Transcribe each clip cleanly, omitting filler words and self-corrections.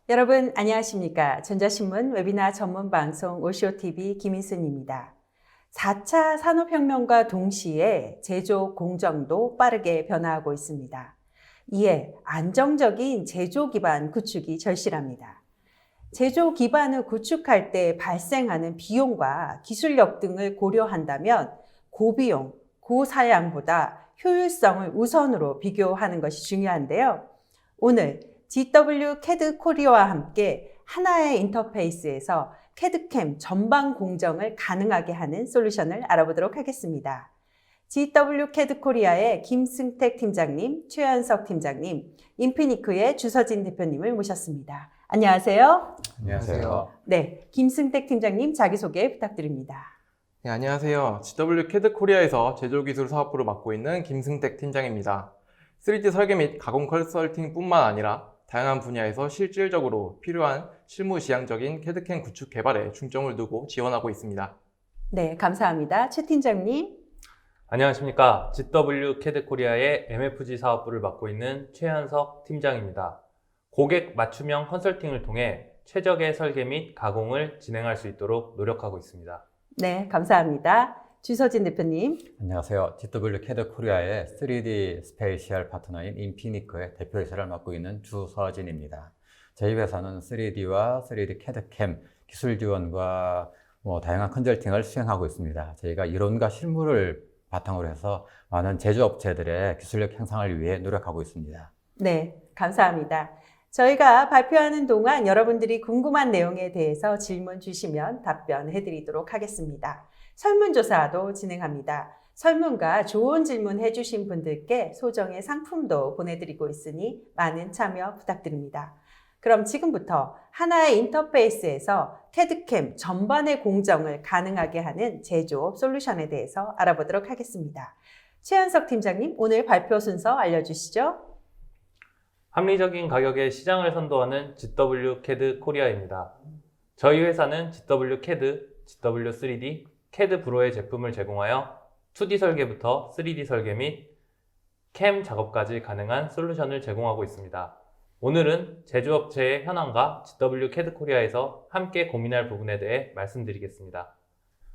여러분 안녕하십니까? 전자신문 웨비나 전문 방송 오쇼TV 김인순입니다. 4차 산업혁명과 동시에 제조 공정도 빠르게 변화하고 있습니다. 이에 안정적인 제조 기반 구축이 절실합니다. 제조 기반을 구축할 때 발생하는 비용과 기술력 등을 고려한다면 고비용, 고사양보다 효율성을 우선으로 비교하는 것이 중요한데요. 오늘 GW CAD 코리아와 함께 하나의 인터페이스에서 CAD/CAM 전방 공정을 가능하게 하는 솔루션을 알아보도록 하겠습니다. GW CAD 코리아의 김승택 팀장님, 최현석 팀장님, 인피니크의 주서진 대표님을 모셨습니다. 안녕하세요. 안녕하세요. 네, 김승택 팀장님 자기소개 부탁드립니다. 네, 안녕하세요. GW CAD 코리아에서 제조기술 사업부를 맡고 있는 김승택 팀장입니다. 3D 설계 및 가공 컨설팅뿐만 아니라 다양한 분야에서 실질적으로 필요한 실무지향적인 CAD/CAM 구축 개발에 중점을 두고 지원하고 있습니다. 네, 감사합니다. 최 팀장님. 안녕하십니까. GW CAD 코리아의 MFG 사업부를 맡고 있는 최현석 팀장입니다. 고객 맞춤형 컨설팅을 통해 최적의 설계 및 가공을 진행할 수 있도록 노력하고 있습니다. 네, 감사합니다. 주서진 대표님. 안녕하세요. GW CAD 코리아의 3D 스페이셜 파트너인 인피니크의 대표이사를 맡고 있는 주서진입니다. 저희 회사는 3D와 3D CAD/CAM 기술 지원과 다양한 컨설팅을 수행하고 있습니다. 저희가 이론과 실무를 바탕으로 해서 많은 제조업체들의 기술력 향상을 위해 노력하고 있습니다. 네, 감사합니다. 저희가 발표하는 동안 여러분들이 궁금한 내용에 대해서 질문 주시면 답변해 드리도록 하겠습니다. 설문조사도 진행합니다. 설문과 좋은 질문 해주신 분들께 소정의 상품도 보내드리고 있으니 많은 참여 부탁드립니다. 그럼 지금부터 하나의 인터페이스에서 CAD/CAM 전반의 공정을 가능하게 하는 제조업 솔루션에 대해서 알아보도록 하겠습니다. 최현석 팀장님, 오늘 발표 순서 알려주시죠. 합리적인 가격의 시장을 선도하는 GW CAD 코리아입니다. 저희 회사는 GW CAD, GW 3D, CAD 프로의 제품을 제공하여 2D 설계부터 3D 설계 및 CAM 작업까지 가능한 솔루션을 제공하고 있습니다. 오늘은 제조업체의 현황과 GW CAD 코리아에서 함께 고민할 부분에 대해 말씀드리겠습니다.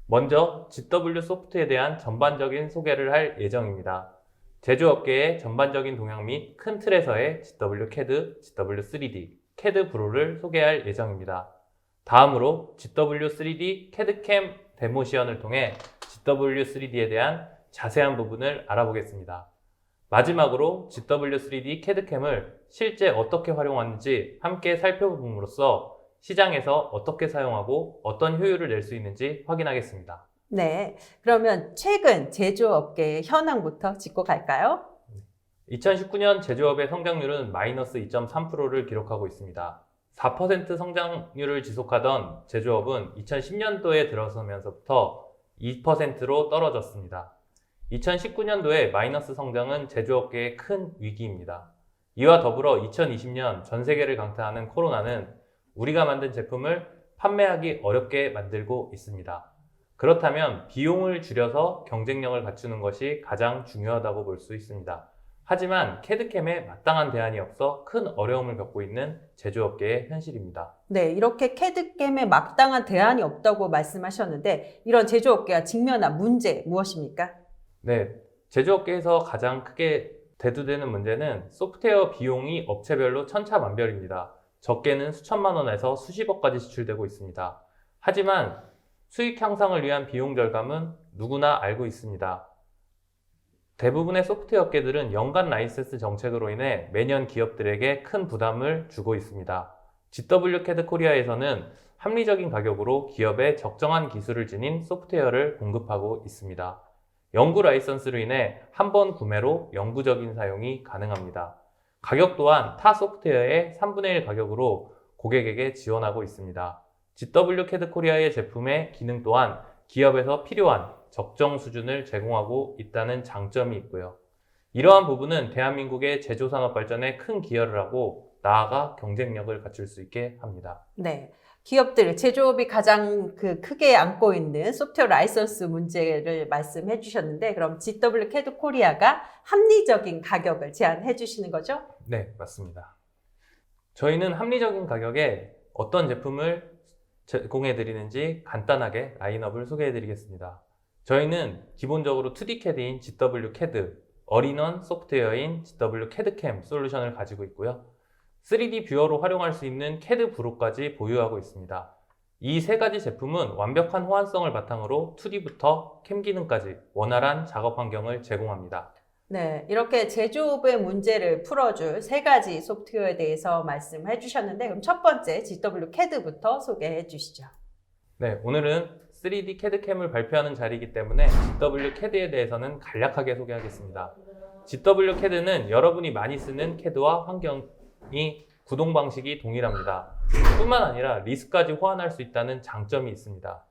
먼저 GW 소프트에 대한 전반적인 소개를 할 예정입니다. 제조업계의 전반적인 동향 및 큰 틀에서의 GW CAD, GW 3D, CAD 프로를 소개할 예정입니다. 다음으로 GW 3D CAD/CAM 데모 시연을 통해 GW3D에 대한 자세한 부분을 알아보겠습니다. 마지막으로 GW3D CAD/CAM을 실제 어떻게 활용하는지 함께 살펴봄으로써 시장에서 어떻게 사용하고 어떤 효율을 낼 수 있는지 확인하겠습니다. 네, 그러면 최근 제조업계의 현황부터 짚고 갈까요? 2019년 제조업의 성장률은 마이너스 2.3%를 기록하고 있습니다. 4% 성장률을 지속하던 제조업은 2010년도에 들어서면서부터 2%로 떨어졌습니다. 2019년도의 마이너스 성장은 제조업계의 큰 위기입니다. 이와 더불어 2020년 전 세계를 강타하는 코로나는 우리가 만든 제품을 판매하기 어렵게 만들고 있습니다. 그렇다면 비용을 줄여서 경쟁력을 갖추는 것이 가장 중요하다고 볼 수 있습니다. 하지만 CAD/CAM에 마땅한 대안이 없어 큰 어려움을 겪고 있는 제조업계의 현실입니다. 네, 이렇게 CAD/CAM에 마땅한 대안이 없다고 말씀하셨는데 이런 제조업계가 직면한 문제 무엇입니까? 네, 제조업계에서 가장 크게 대두되는 문제는 소프트웨어 비용이 업체별로 천차만별입니다. 적게는 수천만 원에서 수십억까지 지출되고 있습니다. 하지만 수익 향상을 위한 비용 절감은 누구나 알고 있습니다. 대부분의 소프트웨어 업계들은 연간 라이센스 정책으로 인해 매년 기업들에게 큰 부담을 주고 있습니다. GW CAD 코리아에서는 합리적인 가격으로 기업에 적정한 기술을 지닌 소프트웨어를 공급하고 있습니다. 연구 라이선스로 인해 한 번 구매로 영구적인 사용이 가능합니다. 가격 또한 타 소프트웨어의 3분의 1 가격으로 고객에게 지원하고 있습니다. GW CAD 코리아의 제품의 기능 또한 기업에서 필요한 적정 수준을 제공하고 있다는 장점이 있고요. 이러한 부분은 대한민국의 제조산업 발전에 큰 기여를 하고 나아가 경쟁력을 갖출 수 있게 합니다. 네, 기업들, 제조업이 가장 크게 안고 있는 소프트웨어 라이선스 문제를 말씀해 주셨는데 그럼 GW CAD 코리아가 합리적인 가격을 제안해 주시는 거죠? 네, 맞습니다. 저희는 합리적인 가격에 어떤 제품을 제공해 드리는지 간단하게 라인업을 소개해 드리겠습니다. 저희는 기본적으로 2D CAD인 GW CAD, 올인원 소프트웨어인 GW CAD CAM 솔루션을 가지고 있고요. 3D 뷰어로 활용할 수 있는 CAD 브로까지 보유하고 있습니다. 이 세 가지 제품은 완벽한 호환성을 바탕으로 2D부터 캠 기능까지 원활한 작업 환경을 제공합니다. 네, 이렇게 제조업의 문제를 풀어줄 세 가지 소프트웨어에 대해서 말씀해 주셨는데 그럼 첫 번째 GW CAD부터 소개해 주시죠. 네, 오늘은 3D CAD CAM을 발표하는 자리이기 때문에 GW CAD에 대해서는 간략하게 소개하겠습니다. GW CAD는 여러분이 많이 쓰는 CAD와 환경이 구동 방식이 동일합니다. 뿐만 아니라 리스까지 호환할 수 있다는 장점이 있습니다.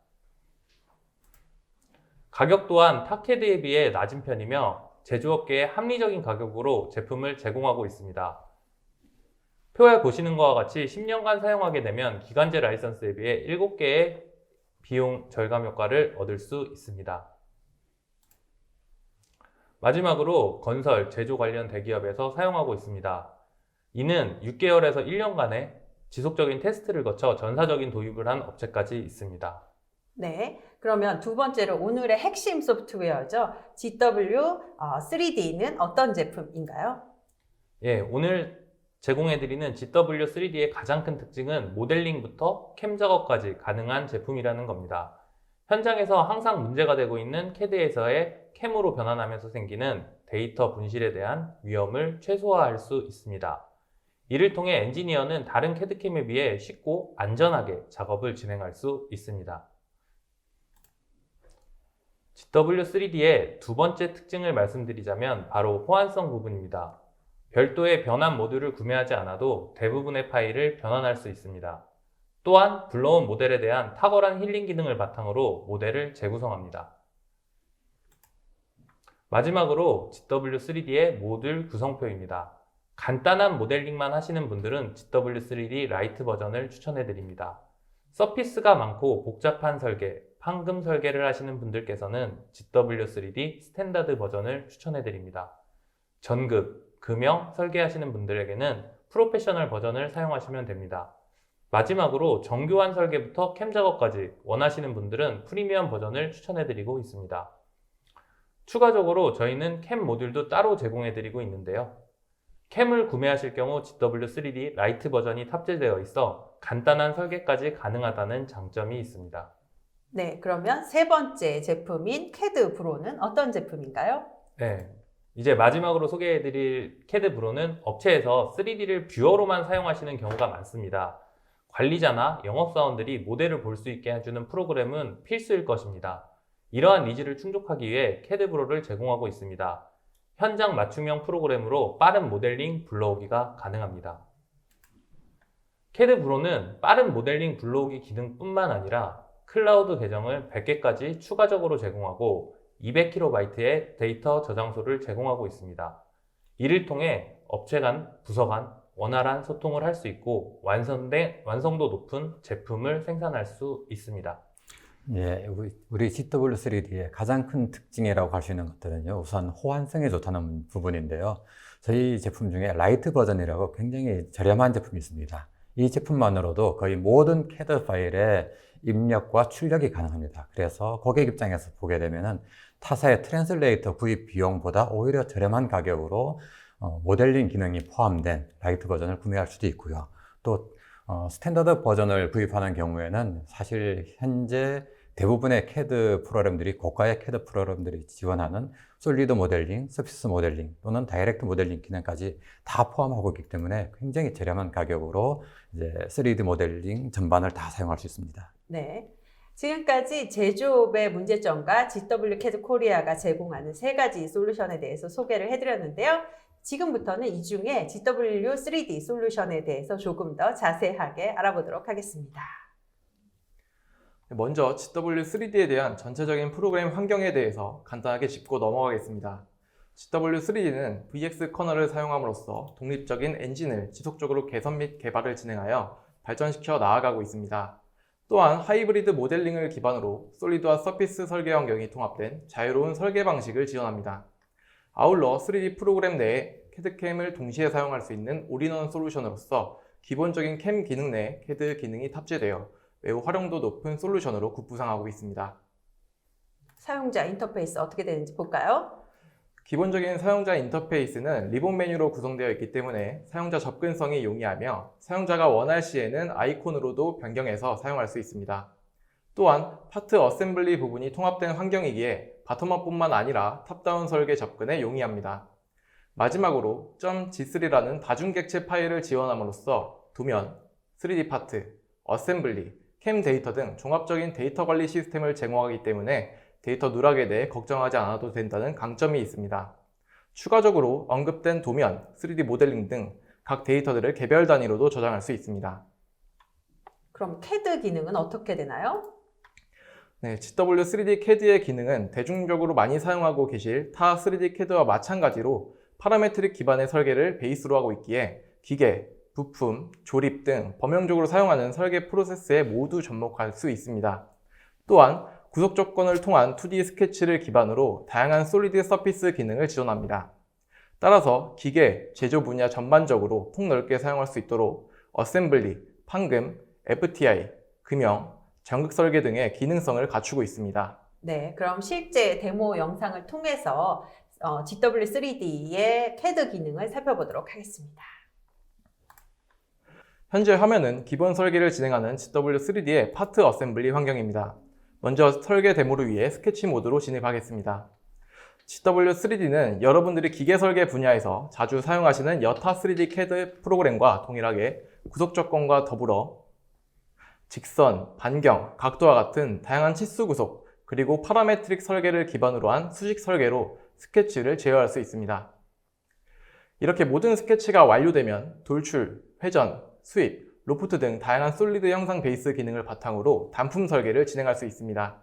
가격 또한 타 CAD에 비해 낮은 편이며 제조업계의 합리적인 가격으로 제품을 제공하고 있습니다. 표에 보시는 것과 같이 10년간 사용하게 되면 기간제 라이선스에 비해 7개의 비용 절감 효과를 얻을 수 있습니다. 마지막으로 건설, 제조 관련 대기업에서 사용하고 있습니다. 이는 6개월에서 1년간의 지속적인 테스트를 거쳐 전사적인 도입을 한 업체까지 있습니다. 네, 그러면 두 번째로 오늘의 핵심 소프트웨어죠. GW 3D는 어떤 제품인가요? 예, 오늘 제공해드리는 GW3D의 가장 큰 특징은 모델링부터 캠 작업까지 가능한 제품이라는 겁니다. 현장에서 항상 문제가 되고 있는 CAD에서의 캠으로 변환하면서 생기는 데이터 분실에 대한 위험을 최소화할 수 있습니다. 이를 통해 엔지니어는 다른 CAD/CAM에 비해 쉽고 안전하게 작업을 진행할 수 있습니다. GW3D의 두 번째 특징을 말씀드리자면 바로 호환성 부분입니다. 별도의 변환 모듈을 구매하지 않아도 대부분의 파일을 변환할 수 있습니다. 또한 불러온 모델에 대한 탁월한 힐링 기능을 바탕으로 모델을 재구성합니다. 마지막으로 GW3D의 모듈 구성표입니다. 간단한 모델링만 하시는 분들은 GW3D 라이트 버전을 추천해 드립니다. 서피스가 많고 복잡한 설계, 판금 설계를 하시는 분들께서는 GW3D 스탠다드 버전을 추천해 드립니다. 전급, 금형 설계하시는 분들에게는 프로페셔널 버전을 사용하시면 됩니다. 마지막으로 정교한 설계부터 캠 작업까지 원하시는 분들은 프리미엄 버전을 추천해 드리고 있습니다. 추가적으로 저희는 캠 모듈도 따로 제공해 드리고 있는데요. 캠을 구매하실 경우 GW3D 라이트 버전이 탑재되어 있어 간단한 설계까지 가능하다는 장점이 있습니다. 네, 그러면 세 번째 제품인 CAD 프로는 어떤 제품인가요? 네, 이제 마지막으로 소개해드릴 CAD 프로는 업체에서 3D를 뷰어로만 사용하시는 경우가 많습니다. 관리자나 영업사원들이 모델을 볼 수 있게 해주는 프로그램은 필수일 것입니다. 이러한 니즈를 충족하기 위해 CAD 프로를 제공하고 있습니다. 현장 맞춤형 프로그램으로 빠른 모델링 불러오기가 가능합니다. CAD 프로는 빠른 모델링 불러오기 기능뿐만 아니라 클라우드 계정을 100개까지 추가적으로 제공하고 200KB의 데이터 저장소를 제공하고 있습니다. 이를 통해 업체 간, 부서 간 원활한 소통을 할 수 있고 완성도 높은 제품을 생산할 수 있습니다. 예, 우리 GW3D의 가장 큰 특징이라고 할 수 있는 것들은요, 우선 호환성이 좋다는 부분인데요. 저희 제품 중에 라이트 버전이라고 굉장히 저렴한 제품이 있습니다. 이 제품만으로도 거의 모든 CAD 파일에 입력과 출력이 가능합니다. 그래서 고객 입장에서 보게 되면은 타사의 트랜슬레이터 구입 비용보다 오히려 저렴한 가격으로 모델링 기능이 포함된 라이트 버전을 구매할 수도 있고요. 또 스탠다드 버전을 구입하는 경우에는 사실 현재 대부분의 CAD 프로그램들이 고가의 CAD 프로그램들이 지원하는 솔리드 모델링, 서피스 모델링 또는 다이렉트 모델링 기능까지 다 포함하고 있기 때문에 굉장히 저렴한 가격으로 이제 3D 모델링 전반을 다 사용할 수 있습니다. 네. 지금까지 제조업의 문제점과 GW CAD 코리아가 제공하는 세 가지 솔루션에 대해서 소개를 해드렸는데요. 지금부터는 이 중에 GW3D 솔루션에 대해서 조금 더 자세하게 알아보도록 하겠습니다. 먼저 GW3D에 대한 전체적인 프로그램 환경에 대해서 간단하게 짚고 넘어가겠습니다. GW3D는 VX 커널을 사용함으로써 독립적인 엔진을 지속적으로 개선 및 개발을 진행하여 발전시켜 나아가고 있습니다. 또한 하이브리드 모델링을 기반으로 솔리드와 서피스 설계 환경이 통합된 자유로운 설계 방식을 지원합니다. 아울러 3D 프로그램 내에 CAD/CAM을 동시에 사용할 수 있는 올인원 솔루션으로서 기본적인 캠 기능 내 CAD 기능이 탑재되어 매우 활용도 높은 솔루션으로 급부상하고 있습니다. 사용자 인터페이스 어떻게 되는지 볼까요? 기본적인 사용자 인터페이스는 리본 메뉴로 구성되어 있기 때문에 사용자 접근성이 용이하며 사용자가 원할 시에는 아이콘으로도 변경해서 사용할 수 있습니다. 또한 파트 어셈블리 부분이 통합된 환경이기에 바텀업뿐만 아니라 탑다운 설계 접근에 용이합니다. 마지막으로 .g3라는 다중객체 파일을 지원함으로써 도면, 3D 파트, 어셈블리, 캠 데이터 등 종합적인 데이터 관리 시스템을 제공하기 때문에 데이터 누락에 대해 걱정하지 않아도 된다는 강점이 있습니다. 추가적으로 언급된 도면, 3D 모델링 등 각 데이터들을 개별 단위로도 저장할 수 있습니다. 그럼 CAD 기능은 어떻게 되나요? 네, GW3D CAD의 기능은 대중적으로 많이 사용하고 계실 타 3D CAD와 마찬가지로 파라메트릭 기반의 설계를 베이스로 하고 있기에 기계, 부품, 조립 등 범용적으로 사용하는 설계 프로세스에 모두 접목할 수 있습니다. 또한 구속 조건을 통한 2D 스케치를 기반으로 다양한 솔리드 서피스 기능을 지원합니다. 따라서 기계, 제조 분야 전반적으로 폭넓게 사용할 수 있도록 어셈블리, 판금, FTI, 금형, 전극 설계 등의 기능성을 갖추고 있습니다. 네, 그럼 실제 데모 영상을 통해서 GW3D의 CAD 기능을 살펴보도록 하겠습니다. 현재 화면은 기본 설계를 진행하는 GW3D의 파트 어셈블리 환경입니다. 먼저 설계 데모를 위해 스케치 모드로 진입하겠습니다. GW3D는 여러분들이 기계 설계 분야에서 자주 사용하시는 여타 3D CAD 프로그램과 동일하게 구속 조건과 더불어 직선, 반경, 각도와 같은 다양한 치수 구속, 그리고 파라메트릭 설계를 기반으로 한 수직 설계로 스케치를 제어할 수 있습니다. 이렇게 모든 스케치가 완료되면 돌출, 회전, 스윕, 로프트 등 다양한 솔리드 형상 베이스 기능을 바탕으로 단품 설계를 진행할 수 있습니다.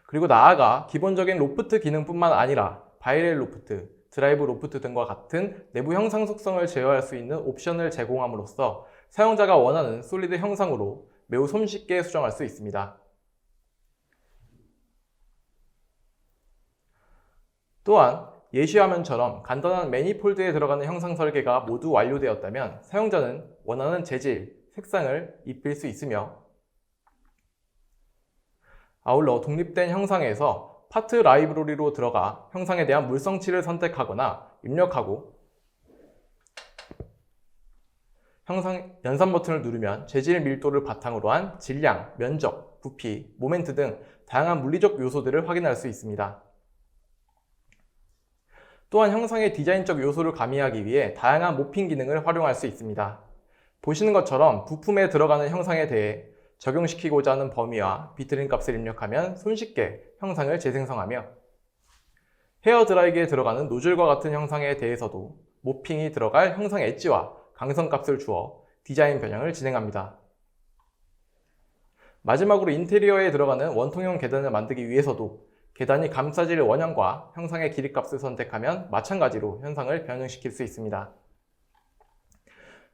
그리고 나아가 기본적인 로프트 기능뿐만 아니라 바이렐 로프트, 드라이브 로프트 등과 같은 내부 형상 속성을 제어할 수 있는 옵션을 제공함으로써 사용자가 원하는 솔리드 형상으로 매우 손쉽게 수정할 수 있습니다. 또한 예시화면처럼 간단한 매니폴드에 들어가는 형상 설계가 모두 완료되었다면 사용자는 원하는 재질, 색상을 입힐 수 있으며 아울러 독립된 형상에서 파트 라이브러리로 들어가 형상에 대한 물성치를 선택하거나 입력하고 형상 연산 버튼을 누르면 재질 밀도를 바탕으로 한 질량, 면적, 부피, 모멘트 등 다양한 물리적 요소들을 확인할 수 있습니다. 또한 형상의 디자인적 요소를 가미하기 위해 다양한 모핑 기능을 활용할 수 있습니다. 보시는 것처럼 부품에 들어가는 형상에 대해 적용시키고자 하는 범위와 비트린 값을 입력하면 손쉽게 형상을 재생성하며 헤어 드라이기에 들어가는 노즐과 같은 형상에 대해서도 모핑이 들어갈 형상 엣지와 강선 값을 주어 디자인 변형을 진행합니다. 마지막으로 인테리어에 들어가는 원통형 계단을 만들기 위해서도 계단이 감싸질 원형과 형상의 길이 값을 선택하면 마찬가지로 현상을 변형시킬 수 있습니다.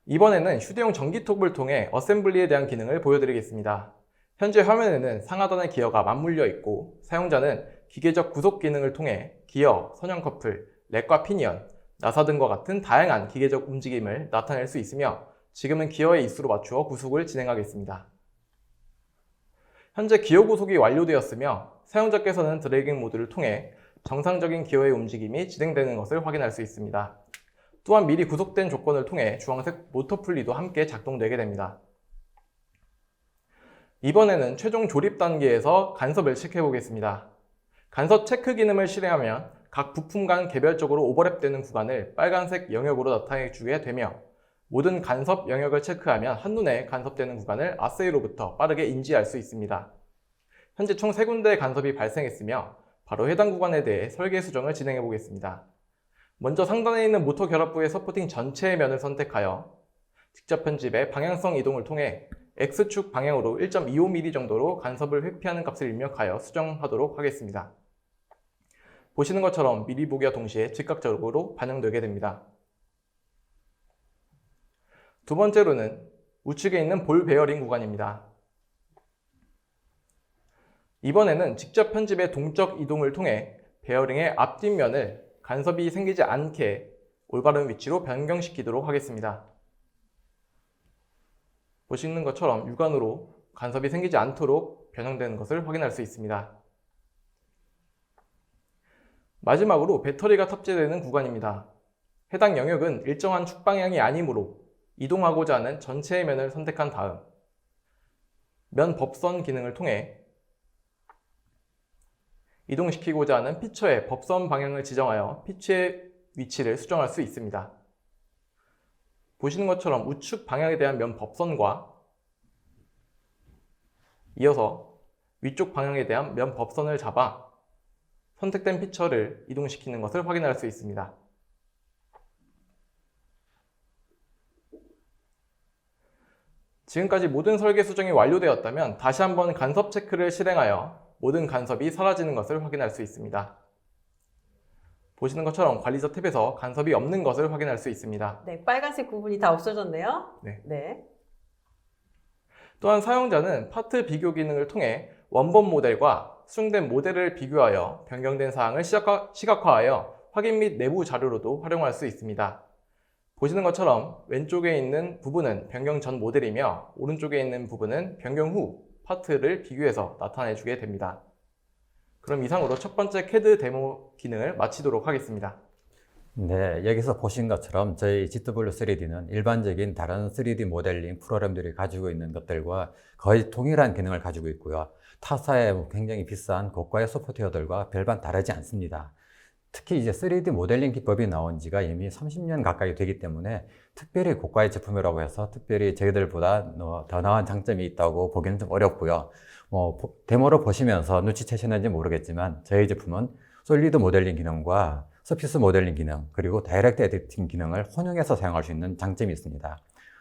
이번에는 휴대용 전기톱을 통해 어셈블리에 대한 기능을 보여드리겠습니다. 현재 화면에는 상하단의 기어가 맞물려 있고 사용자는 기계적 구속 기능을 통해 기어, 선형 커플, 렉과 피니언, 나사 등과 같은 다양한 기계적 움직임을 나타낼 수 있으며 지금은 기어의 입수로 맞추어 구속을 진행하겠습니다. 현재 기어 구속이 완료되었으며 사용자께서는 드래깅 모드를 통해 정상적인 기어의 움직임이 진행되는 것을 확인할 수 있습니다. 또한 미리 구속된 조건을 통해 주황색 모터 풀리도 함께 작동되게 됩니다. 이번에는 최종 조립 단계에서 간섭을 체크해 보겠습니다. 간섭 체크 기능을 실행하면 각 부품 간 개별적으로 오버랩되는 구간을 빨간색 영역으로 나타내 주게 되며 모든 간섭 영역을 체크하면 한눈에 간섭되는 구간을 아세이로부터 빠르게 인지할 수 있습니다. 현재 총 3군데의 간섭이 발생했으며 바로 해당 구간에 대해 설계 수정을 진행해 보겠습니다. 먼저 상단에 있는 모터 결합부의 서포팅 전체의 면을 선택하여 직접 편집의 방향성 이동을 통해 X축 방향으로 1.25mm 정도로 간섭을 회피하는 값을 입력하여 수정하도록 하겠습니다. 보시는 것처럼 미리 보기와 동시에 즉각적으로 반영되게 됩니다. 두 번째로는 우측에 있는 볼 베어링 구간입니다. 이번에는 직접 편집의 동적 이동을 통해 베어링의 앞뒷면을 간섭이 생기지 않게 올바른 위치로 변경시키도록 하겠습니다. 보시는 것처럼 육안으로 간섭이 생기지 않도록 변형되는 것을 확인할 수 있습니다. 마지막으로 배터리가 탑재되는 구간입니다. 해당 영역은 일정한 축 방향이 아니므로 이동하고자 하는 전체의 면을 선택한 다음 면 법선 기능을 통해 이동시키고자 하는 피처의 법선 방향을 지정하여 피처의 위치를 수정할 수 있습니다. 보시는 것처럼 우측 방향에 대한 면 법선과 이어서 위쪽 방향에 대한 면 법선을 잡아 선택된 피처를 이동시키는 것을 확인할 수 있습니다. 지금까지 모든 설계 수정이 완료되었다면 다시 한번 간섭 체크를 실행하여 모든 간섭이 사라지는 것을 확인할 수 있습니다. 보시는 것처럼 관리자 탭에서 간섭이 없는 것을 확인할 수 있습니다. 네, 빨간색 부분이 다 없어졌네요. 네. 네. 또한 사용자는 파트 비교 기능을 통해 원본 모델과 수정된 모델을 비교하여 변경된 사항을 시각화하여 확인 및 내부 자료로도 활용할 수 있습니다. 보시는 것처럼 왼쪽에 있는 부분은 변경 전 모델이며 오른쪽에 있는 부분은 변경 후 파트를 비교해서 나타내주게 됩니다. 그럼 이상으로 첫 번째 CAD 데모 기능을 마치도록 하겠습니다. 네, 여기서 보신 것처럼 저희 GW3D는 일반적인 다른 3D 모델링 프로그램들이 가지고 있는 것들과 거의 동일한 기능을 가지고 있고요. 타사의 굉장히 비싼 고가의 소프트웨어들과 별반 다르지 않습니다. 특히 이제 3D 모델링 기법이 나온 지가 이미 30년 가까이 되기 때문에 특별히 고가의 제품이라고 해서 특별히 저희들보다 더 나은 장점이 있다고 보기는 좀 어렵고요. 데모로 보시면서 눈치채셨는지 모르겠지만 저희 제품은 솔리드 모델링 기능과 서피스 모델링 기능, 그리고 다이렉트 에디팅 기능을 혼용해서 사용할 수 있는 장점이 있습니다.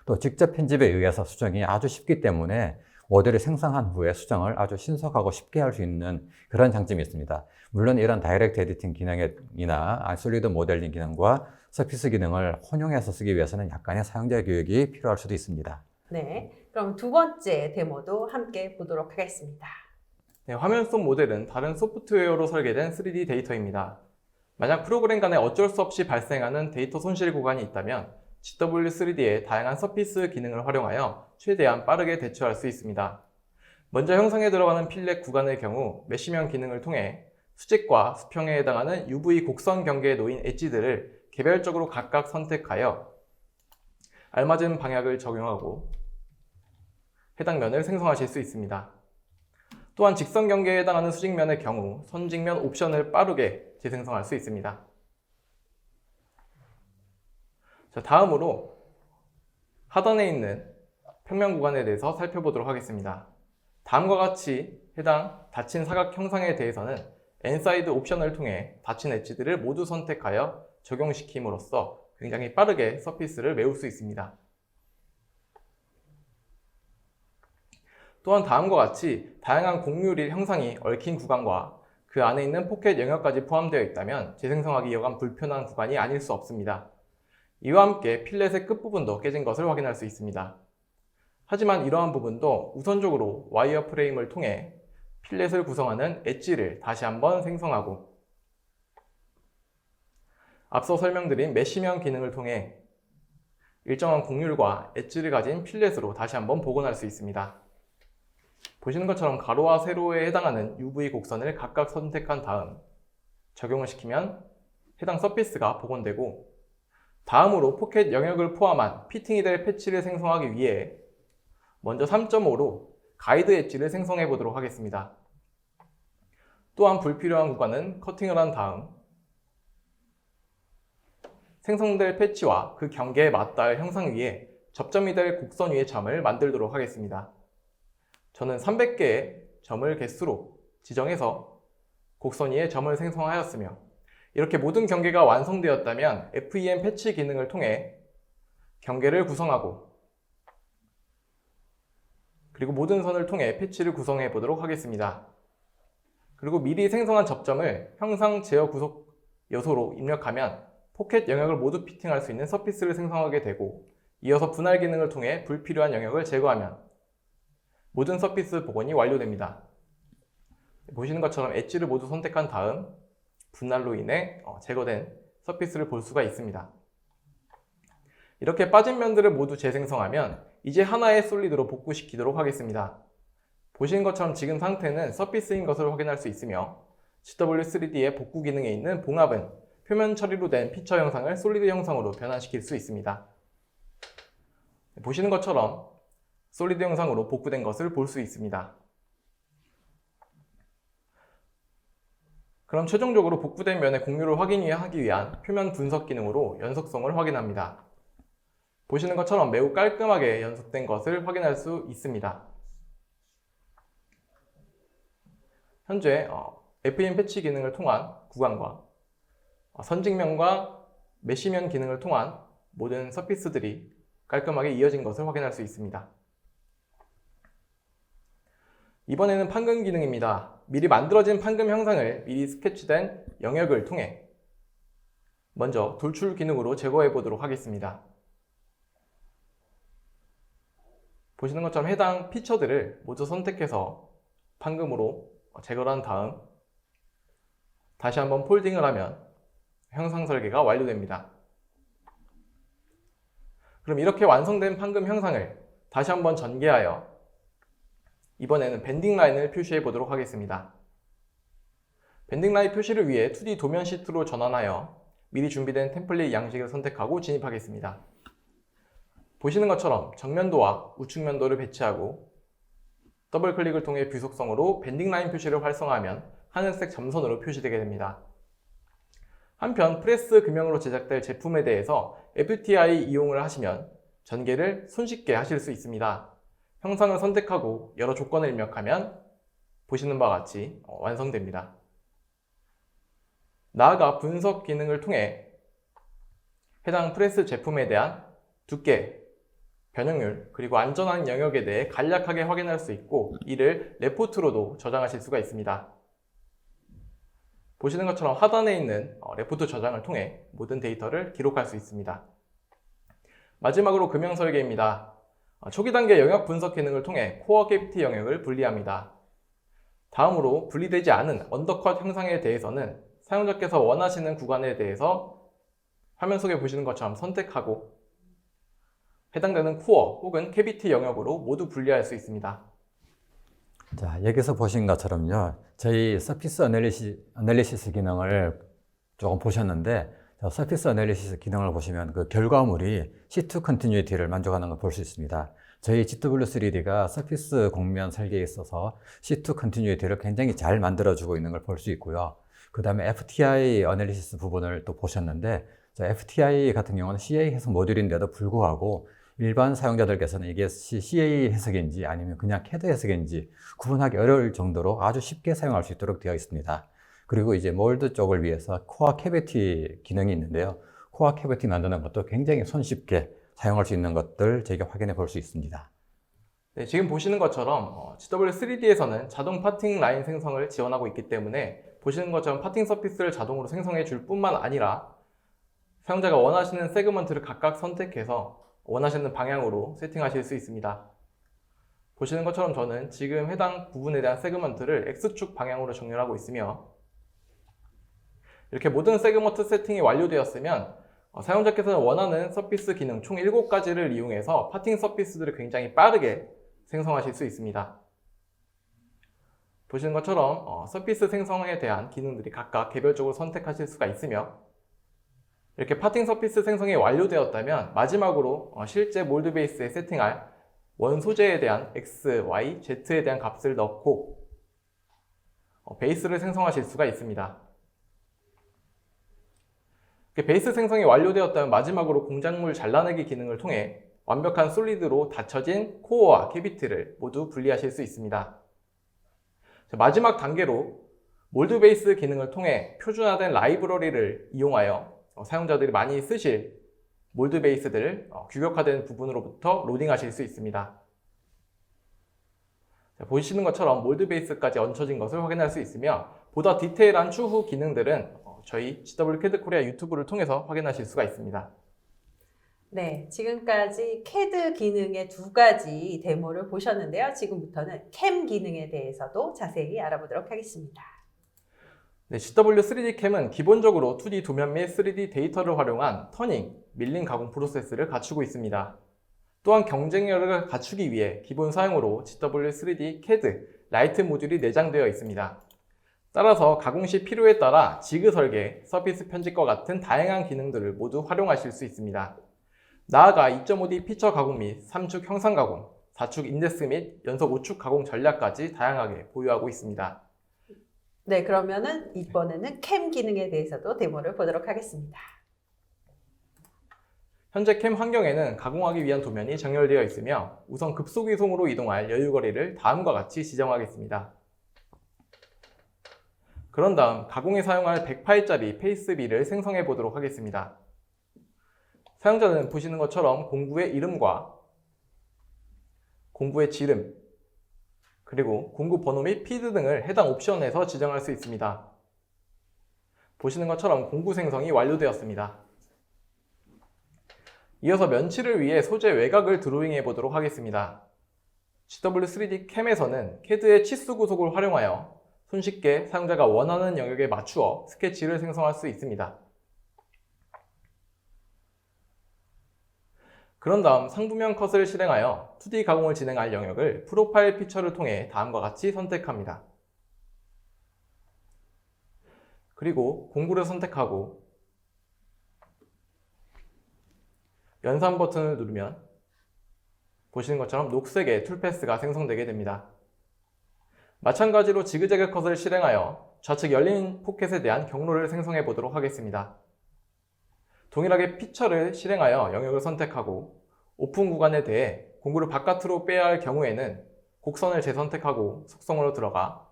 또 직접 편집에 의해서 수정이 아주 쉽기 때문에 모델을 생성한 후에 수정을 아주 신속하고 쉽게 할 수 있는 그런 장점이 있습니다. 물론 이런 다이렉트 에디팅 기능이나 솔리드 모델링 기능과 서피스 기능을 혼용해서 쓰기 위해서는 약간의 사용자 교육이 필요할 수도 있습니다. 네. 그럼 두 번째 데모도 함께 보도록 하겠습니다. 네, 화면 속 모델은 다른 소프트웨어로 설계된 3D 데이터입니다. 만약 프로그램 간에 어쩔 수 없이 발생하는 데이터 손실 구간이 있다면 GW3D의 다양한 서피스 기능을 활용하여 최대한 빠르게 대처할 수 있습니다. 먼저 형상에 들어가는 필렛 구간의 경우 메쉬면 기능을 통해 수직과 수평에 해당하는 UV 곡선 경계에 놓인 엣지들을 개별적으로 각각 선택하여 알맞은 방향을 적용하고 해당 면을 생성하실 수 있습니다. 또한 직선 경계에 해당하는 수직면의 경우 선직면 옵션을 빠르게 재생성할 수 있습니다. 자, 다음으로 하단에 있는 평면 구간에 대해서 살펴보도록 하겠습니다. 다음과 같이 해당 닫힌 사각 형상에 대해서는 엔사이드 옵션을 통해 닫힌 엣지들을 모두 선택하여 적용시킴으로써 굉장히 빠르게 서피스를 메울 수 있습니다. 또한 다음과 같이 다양한 곡률 형상이 얽힌 구간과 그 안에 있는 포켓 영역까지 포함되어 있다면 재생성하기 여간 불편한 구간이 아닐 수 없습니다. 이와 함께 필렛의 끝부분도 깨진 것을 확인할 수 있습니다. 하지만 이러한 부분도 우선적으로 와이어 프레임을 통해 필렛을 구성하는 엣지를 다시 한번 생성하고 앞서 설명드린 메쉬면 기능을 통해 일정한 곡률과 엣지를 가진 필렛으로 다시 한번 복원할 수 있습니다. 보시는 것처럼 가로와 세로에 해당하는 UV 곡선을 각각 선택한 다음 적용을 시키면 해당 서피스가 복원되고 다음으로 포켓 영역을 포함한 피팅이 될 패치를 생성하기 위해 먼저 3.5로 가이드 엣지를 생성해 보도록 하겠습니다. 또한 불필요한 구간은 커팅을 한 다음 생성될 패치와 그 경계에 맞닿을 형상 위에 접점이 될 곡선 위의 점을 만들도록 하겠습니다. 저는 300개의 점을 개수로 지정해서 곡선 위에 점을 생성하였으며 이렇게 모든 경계가 완성되었다면 FEM 패치 기능을 통해 경계를 구성하고 그리고 모든 선을 통해 패치를 구성해 보도록 하겠습니다. 그리고 미리 생성한 접점을 형상 제어 구속 요소로 입력하면 포켓 영역을 모두 피팅할 수 있는 서피스를 생성하게 되고 이어서 분할 기능을 통해 불필요한 영역을 제거하면 모든 서피스 복원이 완료됩니다. 보시는 것처럼 엣지를 모두 선택한 다음 분할로 인해 제거된 서피스를 볼 수가 있습니다. 이렇게 빠진 면들을 모두 재생성하면 이제 하나의 솔리드로 복구시키도록 하겠습니다. 보시는 것처럼 지금 상태는 서피스인 것을 확인할 수 있으며 GW3D의 복구 기능에 있는 봉합은 표면 처리로 된 피처 형상을 솔리드 형상으로 변환시킬 수 있습니다. 보시는 것처럼 솔리드 형상으로 복구된 것을 볼 수 있습니다. 그럼 최종적으로 복구된 면의 공유를 확인하기 위한 표면 분석 기능으로 연속성을 확인합니다. 보시는 것처럼 매우 깔끔하게 연속된 것을 확인할 수 있습니다. 현재 FEM 패치 기능을 통한 구간과 선직면과 메쉬면 기능을 통한 모든 서피스들이 깔끔하게 이어진 것을 확인할 수 있습니다. 이번에는 판금 기능입니다. 미리 만들어진 판금 형상을 미리 스케치된 영역을 통해 먼저 돌출 기능으로 제거해 보도록 하겠습니다. 보시는 것처럼 해당 피처들을 모두 선택해서 판금으로 제거를 한 다음 다시 한번 폴딩을 하면 형상 설계가 완료됩니다. 그럼 이렇게 완성된 판금 형상을 다시 한번 전개하여 이번에는 밴딩 라인을 표시해 보도록 하겠습니다. 밴딩 라인 표시를 위해 2D 도면 시트로 전환하여 미리 준비된 템플릿 양식을 선택하고 진입하겠습니다. 보시는 것처럼 정면도와 우측면도를 배치하고 더블 클릭을 통해 뷰 속성으로 밴딩 라인 표시를 활성화하면 하늘색 점선으로 표시되게 됩니다. 한편 프레스 금형으로 제작될 제품에 대해서 FTI 이용을 하시면 전개를 손쉽게 하실 수 있습니다. 형상을 선택하고 여러 조건을 입력하면 보시는 바와 같이 완성됩니다. 나아가 분석 기능을 통해 해당 프레스 제품에 대한 두께, 변형률, 그리고 안전한 영역에 대해 간략하게 확인할 수 있고 이를 레포트로도 저장하실 수가 있습니다. 보시는 것처럼 하단에 있는 레포트 저장을 통해 모든 데이터를 기록할 수 있습니다. 마지막으로 금형 설계입니다. 초기 단계 영역 분석 기능을 통해 코어 캐비티 영역을 분리합니다. 다음으로 분리되지 않은 언더컷 형상에 대해서는 사용자께서 원하시는 구간에 대해서 화면 속에 보시는 것처럼 선택하고 해당되는 코어 혹은 캐비티 영역으로 모두 분리할 수 있습니다. 자, 여기서 보신 것처럼요. 저희 서피스 어널리시스 기능을 조금 보셨는데 서피스 어널리시스 기능을 보시면 그 결과물이 C2 컨티뉴이티를 만족하는 걸 볼 수 있습니다. 저희 GW3D가 서피스 곡면 설계에 있어서 C2 컨티뉴이티를 굉장히 잘 만들어주고 있는 걸 볼 수 있고요. 그 다음에 FTI 어널리시스 부분을 또 보셨는데 FTI 같은 경우는 CA 해석 모듈인데도 불구하고 일반 사용자들께서는 이게 CA 해석인지 아니면 그냥 CAD 해석인지 구분하기 어려울 정도로 아주 쉽게 사용할 수 있도록 되어 있습니다. 그리고 이제 몰드 쪽을 위해서 코어 캐비티 기능이 있는데요. 코어 캐비티 만드는 것도 굉장히 손쉽게 사용할 수 있는 것들 저희가 확인해 볼 수 있습니다. 네, 지금 보시는 것처럼 GW3D에서는 자동 파팅 라인 생성을 지원하고 있기 때문에 보시는 것처럼 파팅 서피스를 자동으로 생성해 줄 뿐만 아니라 사용자가 원하시는 세그먼트를 각각 선택해서 원하시는 방향으로 세팅하실 수 있습니다. 보시는 것처럼 저는 지금 해당 부분에 대한 세그먼트를 X축 방향으로 정렬하고 있으며 이렇게 모든 세그먼트 세팅이 완료되었으면 사용자께서는 원하는 서피스 기능 총 7가지를 이용해서 파팅 서피스들을 굉장히 빠르게 생성하실 수 있습니다. 보시는 것처럼 서피스 생성에 대한 기능들이 각각 개별적으로 선택하실 수가 있으며 이렇게 파팅 서피스 생성이 완료되었다면 마지막으로 실제 몰드 베이스에 세팅할 원 소재에 대한 X, Y, Z에 대한 값을 넣고 베이스를 생성하실 수가 있습니다. 베이스 생성이 완료되었다면 마지막으로 공작물 잘라내기 기능을 통해 완벽한 솔리드로 닫혀진 코어와 캐비티를 모두 분리하실 수 있습니다. 마지막 단계로 몰드 베이스 기능을 통해 표준화된 라이브러리를 이용하여 사용자들이 많이 쓰실 몰드 베이스들을 규격화된 부분으로부터 로딩하실 수 있습니다. 보시는 것처럼 몰드 베이스까지 얹혀진 것을 확인할 수 있으며 보다 디테일한 추후 기능들은 저희 GW CAD 코리아 유튜브를 통해서 확인하실 수가 있습니다. 네, 지금까지 CAD 기능의 2가지 데모를 보셨는데요. 지금부터는 캠 기능에 대해서도 자세히 알아보도록 하겠습니다. 네, GW 3D 캠은 기본적으로 2D 도면 및 3D 데이터를 활용한 터닝, 밀링 가공 프로세스를 갖추고 있습니다. 또한 경쟁력을 갖추기 위해 기본 사용으로 GW 3D CAD 라이트 모듈이 내장되어 있습니다. 따라서 가공 시 필요에 따라 지그 설계, 서피스 편집과 같은 다양한 기능들을 모두 활용하실 수 있습니다. 나아가 2.5D 피처 가공 및 3축 형상 가공, 4축 인덱스 및 연속 5축 가공 전략까지 다양하게 보유하고 있습니다. 네, 그러면은 이번에는 캠 기능에 대해서도 데모를 보도록 하겠습니다. 현재 캠 환경에는 가공하기 위한 도면이 정렬되어 있으며 우선 급속 이송으로 이동할 여유거리를 다음과 같이 지정하겠습니다. 그런 다음 가공에 사용할 100파일짜리 페이스비를 생성해 보도록 하겠습니다. 사용자는 보시는 것처럼 공구의 이름과 공구의 지름, 그리고 공구 번호 및 피드 등을 해당 옵션에서 지정할 수 있습니다. 보시는 것처럼 공구 생성이 완료되었습니다. 이어서 면치를 위해 소재 외곽을 드로잉해 보도록 하겠습니다. GW3D 캠에서는 CAD의 치수 구속을 활용하여 손쉽게 사용자가 원하는 영역에 맞추어 스케치를 생성할 수 있습니다. 그런 다음 상부면 컷을 실행하여 2D 가공을 진행할 영역을 프로파일 피처를 통해 다음과 같이 선택합니다. 그리고 공구를 선택하고 연산 버튼을 누르면 보시는 것처럼 녹색의 툴패스가 생성되게 됩니다. 마찬가지로 지그재그 컷을 실행하여 좌측 열린 포켓에 대한 경로를 생성해 보도록 하겠습니다. 동일하게 피처를 실행하여 영역을 선택하고 오픈 구간에 대해 공구를 바깥으로 빼야 할 경우에는 곡선을 재선택하고 속성으로 들어가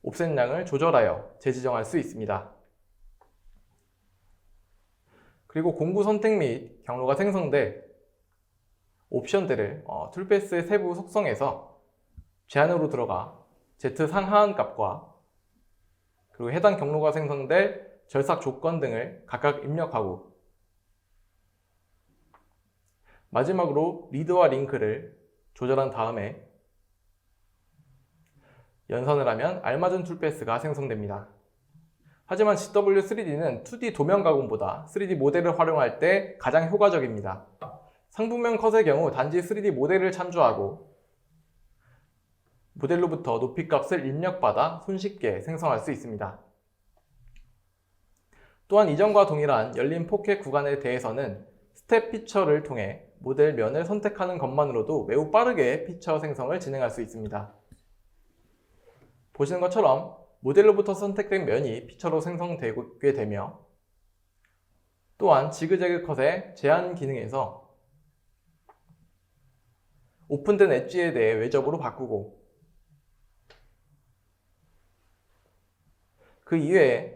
옵셋 양을 조절하여 재지정할 수 있습니다. 그리고 공구 선택 및 경로가 생성될 옵션들을 툴패스의 세부 속성에서 제한으로 들어가 Z 상하한 값과 그리고 해당 경로가 생성될 절삭 조건 등을 각각 입력하고 마지막으로 리드와 링크를 조절한 다음에 연산을 하면 알맞은 툴패스가 생성됩니다. 하지만 GW3D는 2D 도면 가공보다 3D 모델을 활용할 때 가장 효과적입니다. 상부면 컷의 경우 단지 3D 모델을 참조하고 모델로부터 높이값을 입력받아 손쉽게 생성할 수 있습니다. 또한 이전과 동일한 열린 포켓 구간에 대해서는 스텝 피처를 통해 모델 면을 선택하는 것만으로도 매우 빠르게 피처 생성을 진행할 수 있습니다. 보시는 것처럼 모델로부터 선택된 면이 피처로 생성되게 되며 또한 지그재그 컷의 제한 기능에서 오픈된 엣지에 대해 외접으로 바꾸고 그 이외에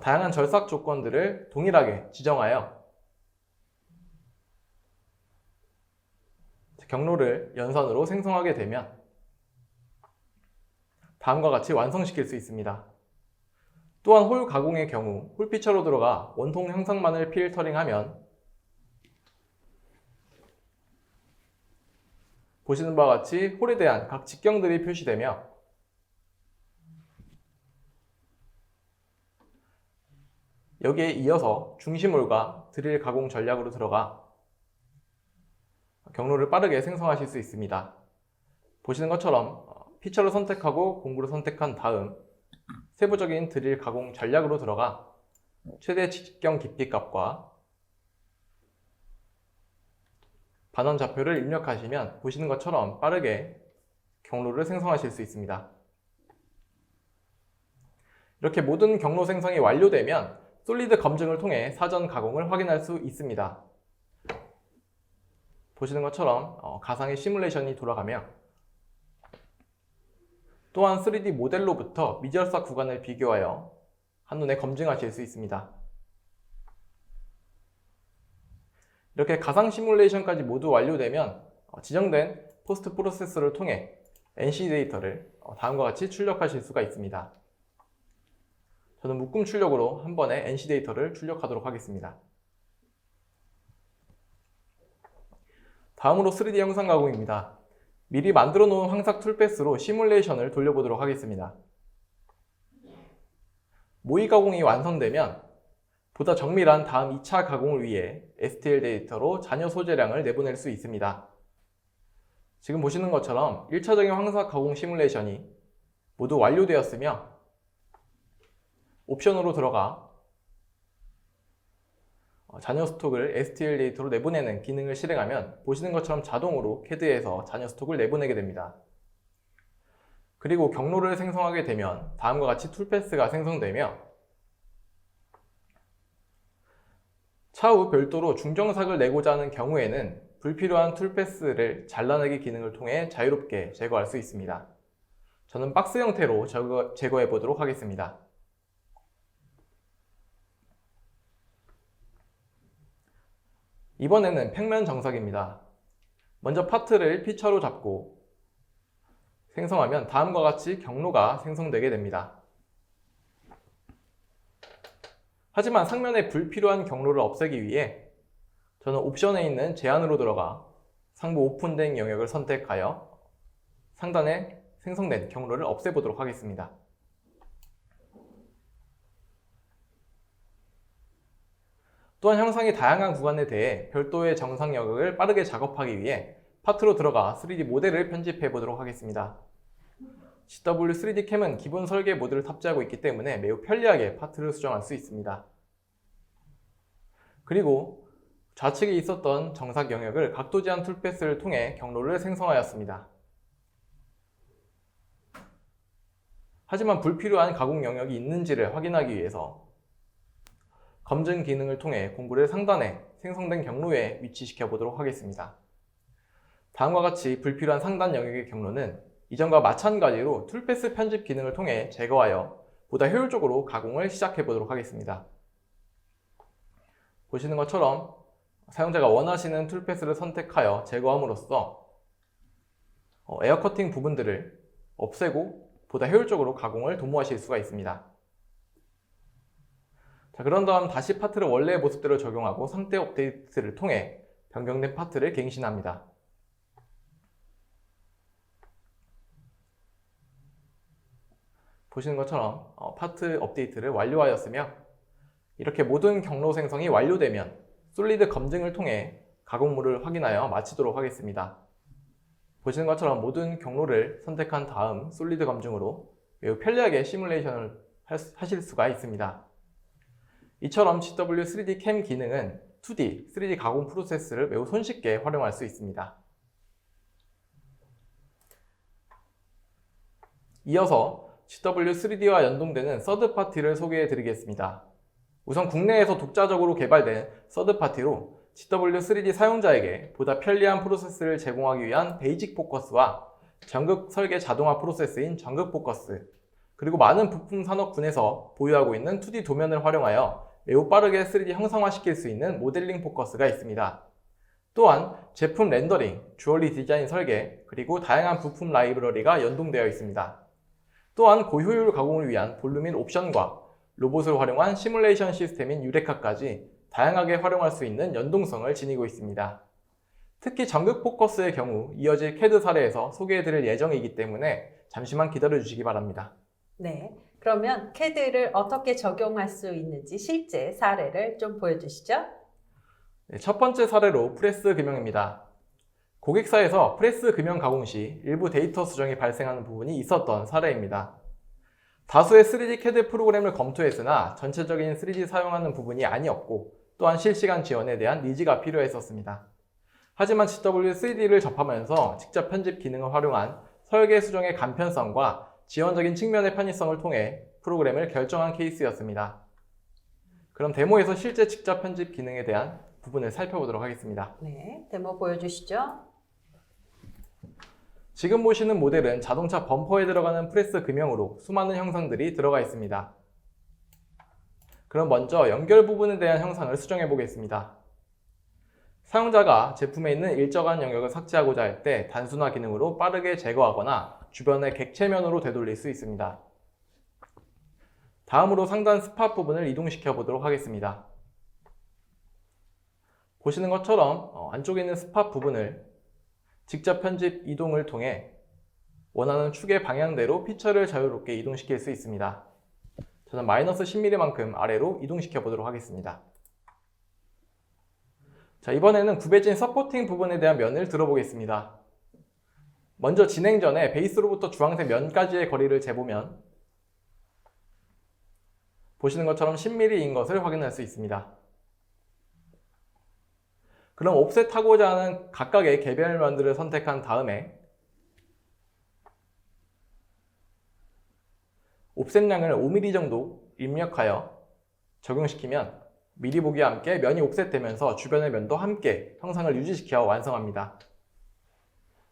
다양한 절삭 조건들을 동일하게 지정하여 경로를 연산으로 생성하게 되면 다음과 같이 완성시킬 수 있습니다. 또한 홀 가공의 경우 홀 피처로 들어가 원통 형상만을 필터링하면 보시는 바와 같이 홀에 대한 각 직경들이 표시되며 여기에 이어서 중심홀과 드릴 가공 전략으로 들어가 경로를 빠르게 생성하실 수 있습니다. 보시는 것처럼 피처를 선택하고 공구를 선택한 다음 세부적인 드릴 가공 전략으로 들어가 최대 직경 깊이 값과 반원 좌표를 입력하시면 보시는 것처럼 빠르게 경로를 생성하실 수 있습니다. 이렇게 모든 경로 생성이 완료되면 솔리드 검증을 통해 사전 가공을 확인할 수 있습니다. 보시는 것처럼 가상의 시뮬레이션이 돌아가며 또한 3D 모델로부터 미절삭 구간을 비교하여 한눈에 검증하실 수 있습니다. 이렇게 가상 시뮬레이션까지 모두 완료되면 지정된 포스트 프로세서를 통해 NC 데이터를 다음과 같이 출력하실 수가 있습니다. 저는 묶음 출력으로 한 번에 NC 데이터를 출력하도록 하겠습니다. 다음으로 3D 형상 가공입니다. 미리 만들어 놓은 황삭 툴패스로 시뮬레이션을 돌려보도록 하겠습니다. 모의 가공이 완성되면 보다 정밀한 다음 2차 가공을 위해 STL 데이터로 잔여 소재량을 내보낼 수 있습니다. 지금 보시는 것처럼 1차적인 황사 가공 시뮬레이션이 모두 완료되었으며 옵션으로 들어가 잔여 스톡을 STL 데이터로 내보내는 기능을 실행하면 보시는 것처럼 자동으로 CAD에서 잔여 스톡을 내보내게 됩니다. 그리고 경로를 생성하게 되면 다음과 같이 툴패스가 생성되며 차후 별도로 중정삭을 내고자 하는 경우에는 불필요한 툴패스를 잘라내기 기능을 통해 자유롭게 제거할 수 있습니다. 저는 박스 형태로 제거해 보도록 하겠습니다. 이번에는 평면 정삭입니다. 먼저 파트를 피처로 잡고 생성하면 다음과 같이 경로가 생성되게 됩니다. 하지만 상면에 불필요한 경로를 없애기 위해 저는 옵션에 있는 제한으로 들어가 상부 오픈된 영역을 선택하여 상단에 생성된 경로를 없애보도록 하겠습니다. 또한 형상이 다양한 구간에 대해 별도의 정상 영역을 빠르게 작업하기 위해 파트로 들어가 3D 모델을 편집해 보도록 하겠습니다. GW 3D 캠은 기본 설계 모드를 탑재하고 있기 때문에 매우 편리하게 파트를 수정할 수 있습니다. 그리고 좌측에 있었던 정삭 영역을 각도 제한 툴패스를 통해 경로를 생성하였습니다. 하지만 불필요한 가공 영역이 있는지를 확인하기 위해서 검증 기능을 통해 공구를 상단에 생성된 경로에 위치시켜 보도록 하겠습니다. 다음과 같이 불필요한 상단 영역의 경로는 이전과 마찬가지로 툴패스 편집 기능을 통해 제거하여 보다 효율적으로 가공을 시작해 보도록 하겠습니다. 보시는 것처럼 사용자가 원하시는 툴패스를 선택하여 제거함으로써 에어 커팅 부분들을 없애고 보다 효율적으로 가공을 도모하실 수가 있습니다. 자, 그런 다음 다시 파트를 원래의 모습대로 적용하고 상태 업데이트를 통해 변경된 파트를 갱신합니다. 보시는 것처럼 파트 업데이트를 완료하였으며 이렇게 모든 경로 생성이 완료되면 솔리드 검증을 통해 가공물을 확인하여 마치도록 하겠습니다. 보시는 것처럼 모든 경로를 선택한 다음 솔리드 검증으로 매우 편리하게 시뮬레이션을 하실 수가 있습니다. 이처럼 GW 3D 캠 기능은 2D, 3D 가공 프로세스를 매우 손쉽게 활용할 수 있습니다. 이어서 GW 3D와 연동되는 서드파티를 소개해 드리겠습니다. 우선 국내에서 독자적으로 개발된 서드파티로 GW 3D 사용자에게 보다 편리한 프로세스를 제공하기 위한 베이직 포커스와 전극 설계 자동화 프로세스인 전극 포커스, 그리고 많은 부품 산업군에서 보유하고 있는 2D 도면을 활용하여 매우 빠르게 3D 형상화시킬 수 있는 모델링 포커스가 있습니다. 또한 제품 렌더링, 주얼리 디자인 설계, 그리고 다양한 부품 라이브러리가 연동되어 있습니다. 또한 고효율 가공을 위한 볼루민 옵션과 로봇을 활용한 시뮬레이션 시스템인 유레카까지 다양하게 활용할 수 있는 연동성을 지니고 있습니다. 특히 전극 포커스의 경우 이어질 CAD 사례에서 소개해드릴 예정이기 때문에 잠시만 기다려 주시기 바랍니다. 네, 그러면 CAD를 어떻게 적용할 수 있는지 실제 사례를 좀 보여주시죠. 네, 첫 번째 사례로 프레스 금형입니다. 고객사에서 프레스 금형 가공 시 일부 데이터 수정이 발생하는 부분이 있었던 사례입니다. 다수의 3D CAD 프로그램을 검토했으나 전체적인 3D 사용하는 부분이 아니었고 또한 실시간 지원에 대한 니즈가 필요했었습니다. 하지만 GW3D를 접하면서 직접 편집 기능을 활용한 설계 수정의 간편성과 지원적인 측면의 편의성을 통해 프로그램을 결정한 케이스였습니다. 그럼 데모에서 실제 직접 편집 기능에 대한 부분을 살펴보도록 하겠습니다. 네, 데모 보여주시죠. 지금 보시는 모델은 자동차 범퍼에 들어가는 프레스 금형으로 수많은 형상들이 들어가 있습니다. 그럼 먼저 연결 부분에 대한 형상을 수정해 보겠습니다. 사용자가 제품에 있는 일정한 영역을 삭제하고자 할 때 단순화 기능으로 빠르게 제거하거나 주변의 객체면으로 되돌릴 수 있습니다. 다음으로 상단 스팟 부분을 이동시켜 보도록 하겠습니다. 보시는 것처럼 안쪽에 있는 스팟 부분을 직접 편집 이동을 통해 원하는 축의 방향대로 피처를 자유롭게 이동시킬 수 있습니다. 저는 마이너스 10mm만큼 아래로 이동시켜 보도록 하겠습니다. 자, 이번에는 굽해진 서포팅 부분에 대한 면을 들어보겠습니다. 먼저 진행 전에 베이스로부터 주황색 면까지의 거리를 재보면 보시는 것처럼 10mm인 것을 확인할 수 있습니다. 그럼 옵셋하고자 하는 각각의 개별 면들을 선택한 다음에 옵셋량을 5mm 정도 입력하여 적용시키면 미리 보기와 함께 면이 옵셋되면서 주변의 면도 함께 형상을 유지시켜 완성합니다.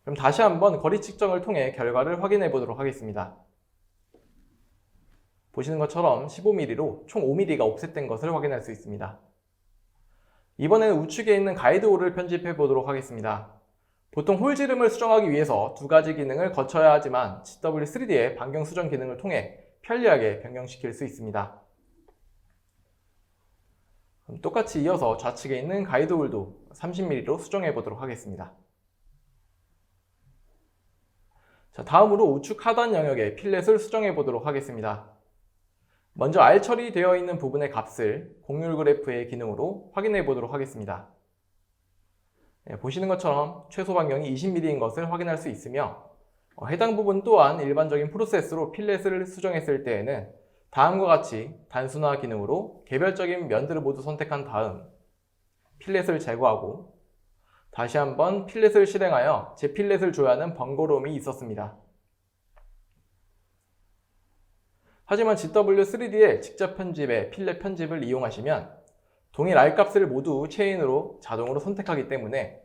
그럼 다시 한번 거리 측정을 통해 결과를 확인해 보도록 하겠습니다. 보시는 것처럼 15mm로 총 5mm가 옵셋된 것을 확인할 수 있습니다. 이번에는 우측에 있는 가이드 홀을 편집해 보도록 하겠습니다. 보통 홀 지름을 수정하기 위해서 두 가지 기능을 거쳐야 하지만 GW3D의 반경 수정 기능을 통해 편리하게 변경시킬 수 있습니다. 그럼 똑같이 이어서 좌측에 있는 가이드 홀도 30mm로 수정해 보도록 하겠습니다. 자, 다음으로 우측 하단 영역의 필렛을 수정해 보도록 하겠습니다. 먼저 R 처리되어 있는 부분의 값을 곡률 그래프의 기능으로 확인해 보도록 하겠습니다. 보시는 것처럼 최소 반경이 20mm인 것을 확인할 수 있으며 해당 부분 또한 일반적인 프로세스로 필렛을 수정했을 때에는 다음과 같이 단순화 기능으로 개별적인 면들을 모두 선택한 다음 필렛을 제거하고 다시 한번 필렛을 실행하여 재필렛을 줘야 하는 번거로움이 있었습니다. 하지만 GW3D의 직접 편집의 필렛 편집을 이용하시면 동일 R값을 모두 체인으로 자동으로 선택하기 때문에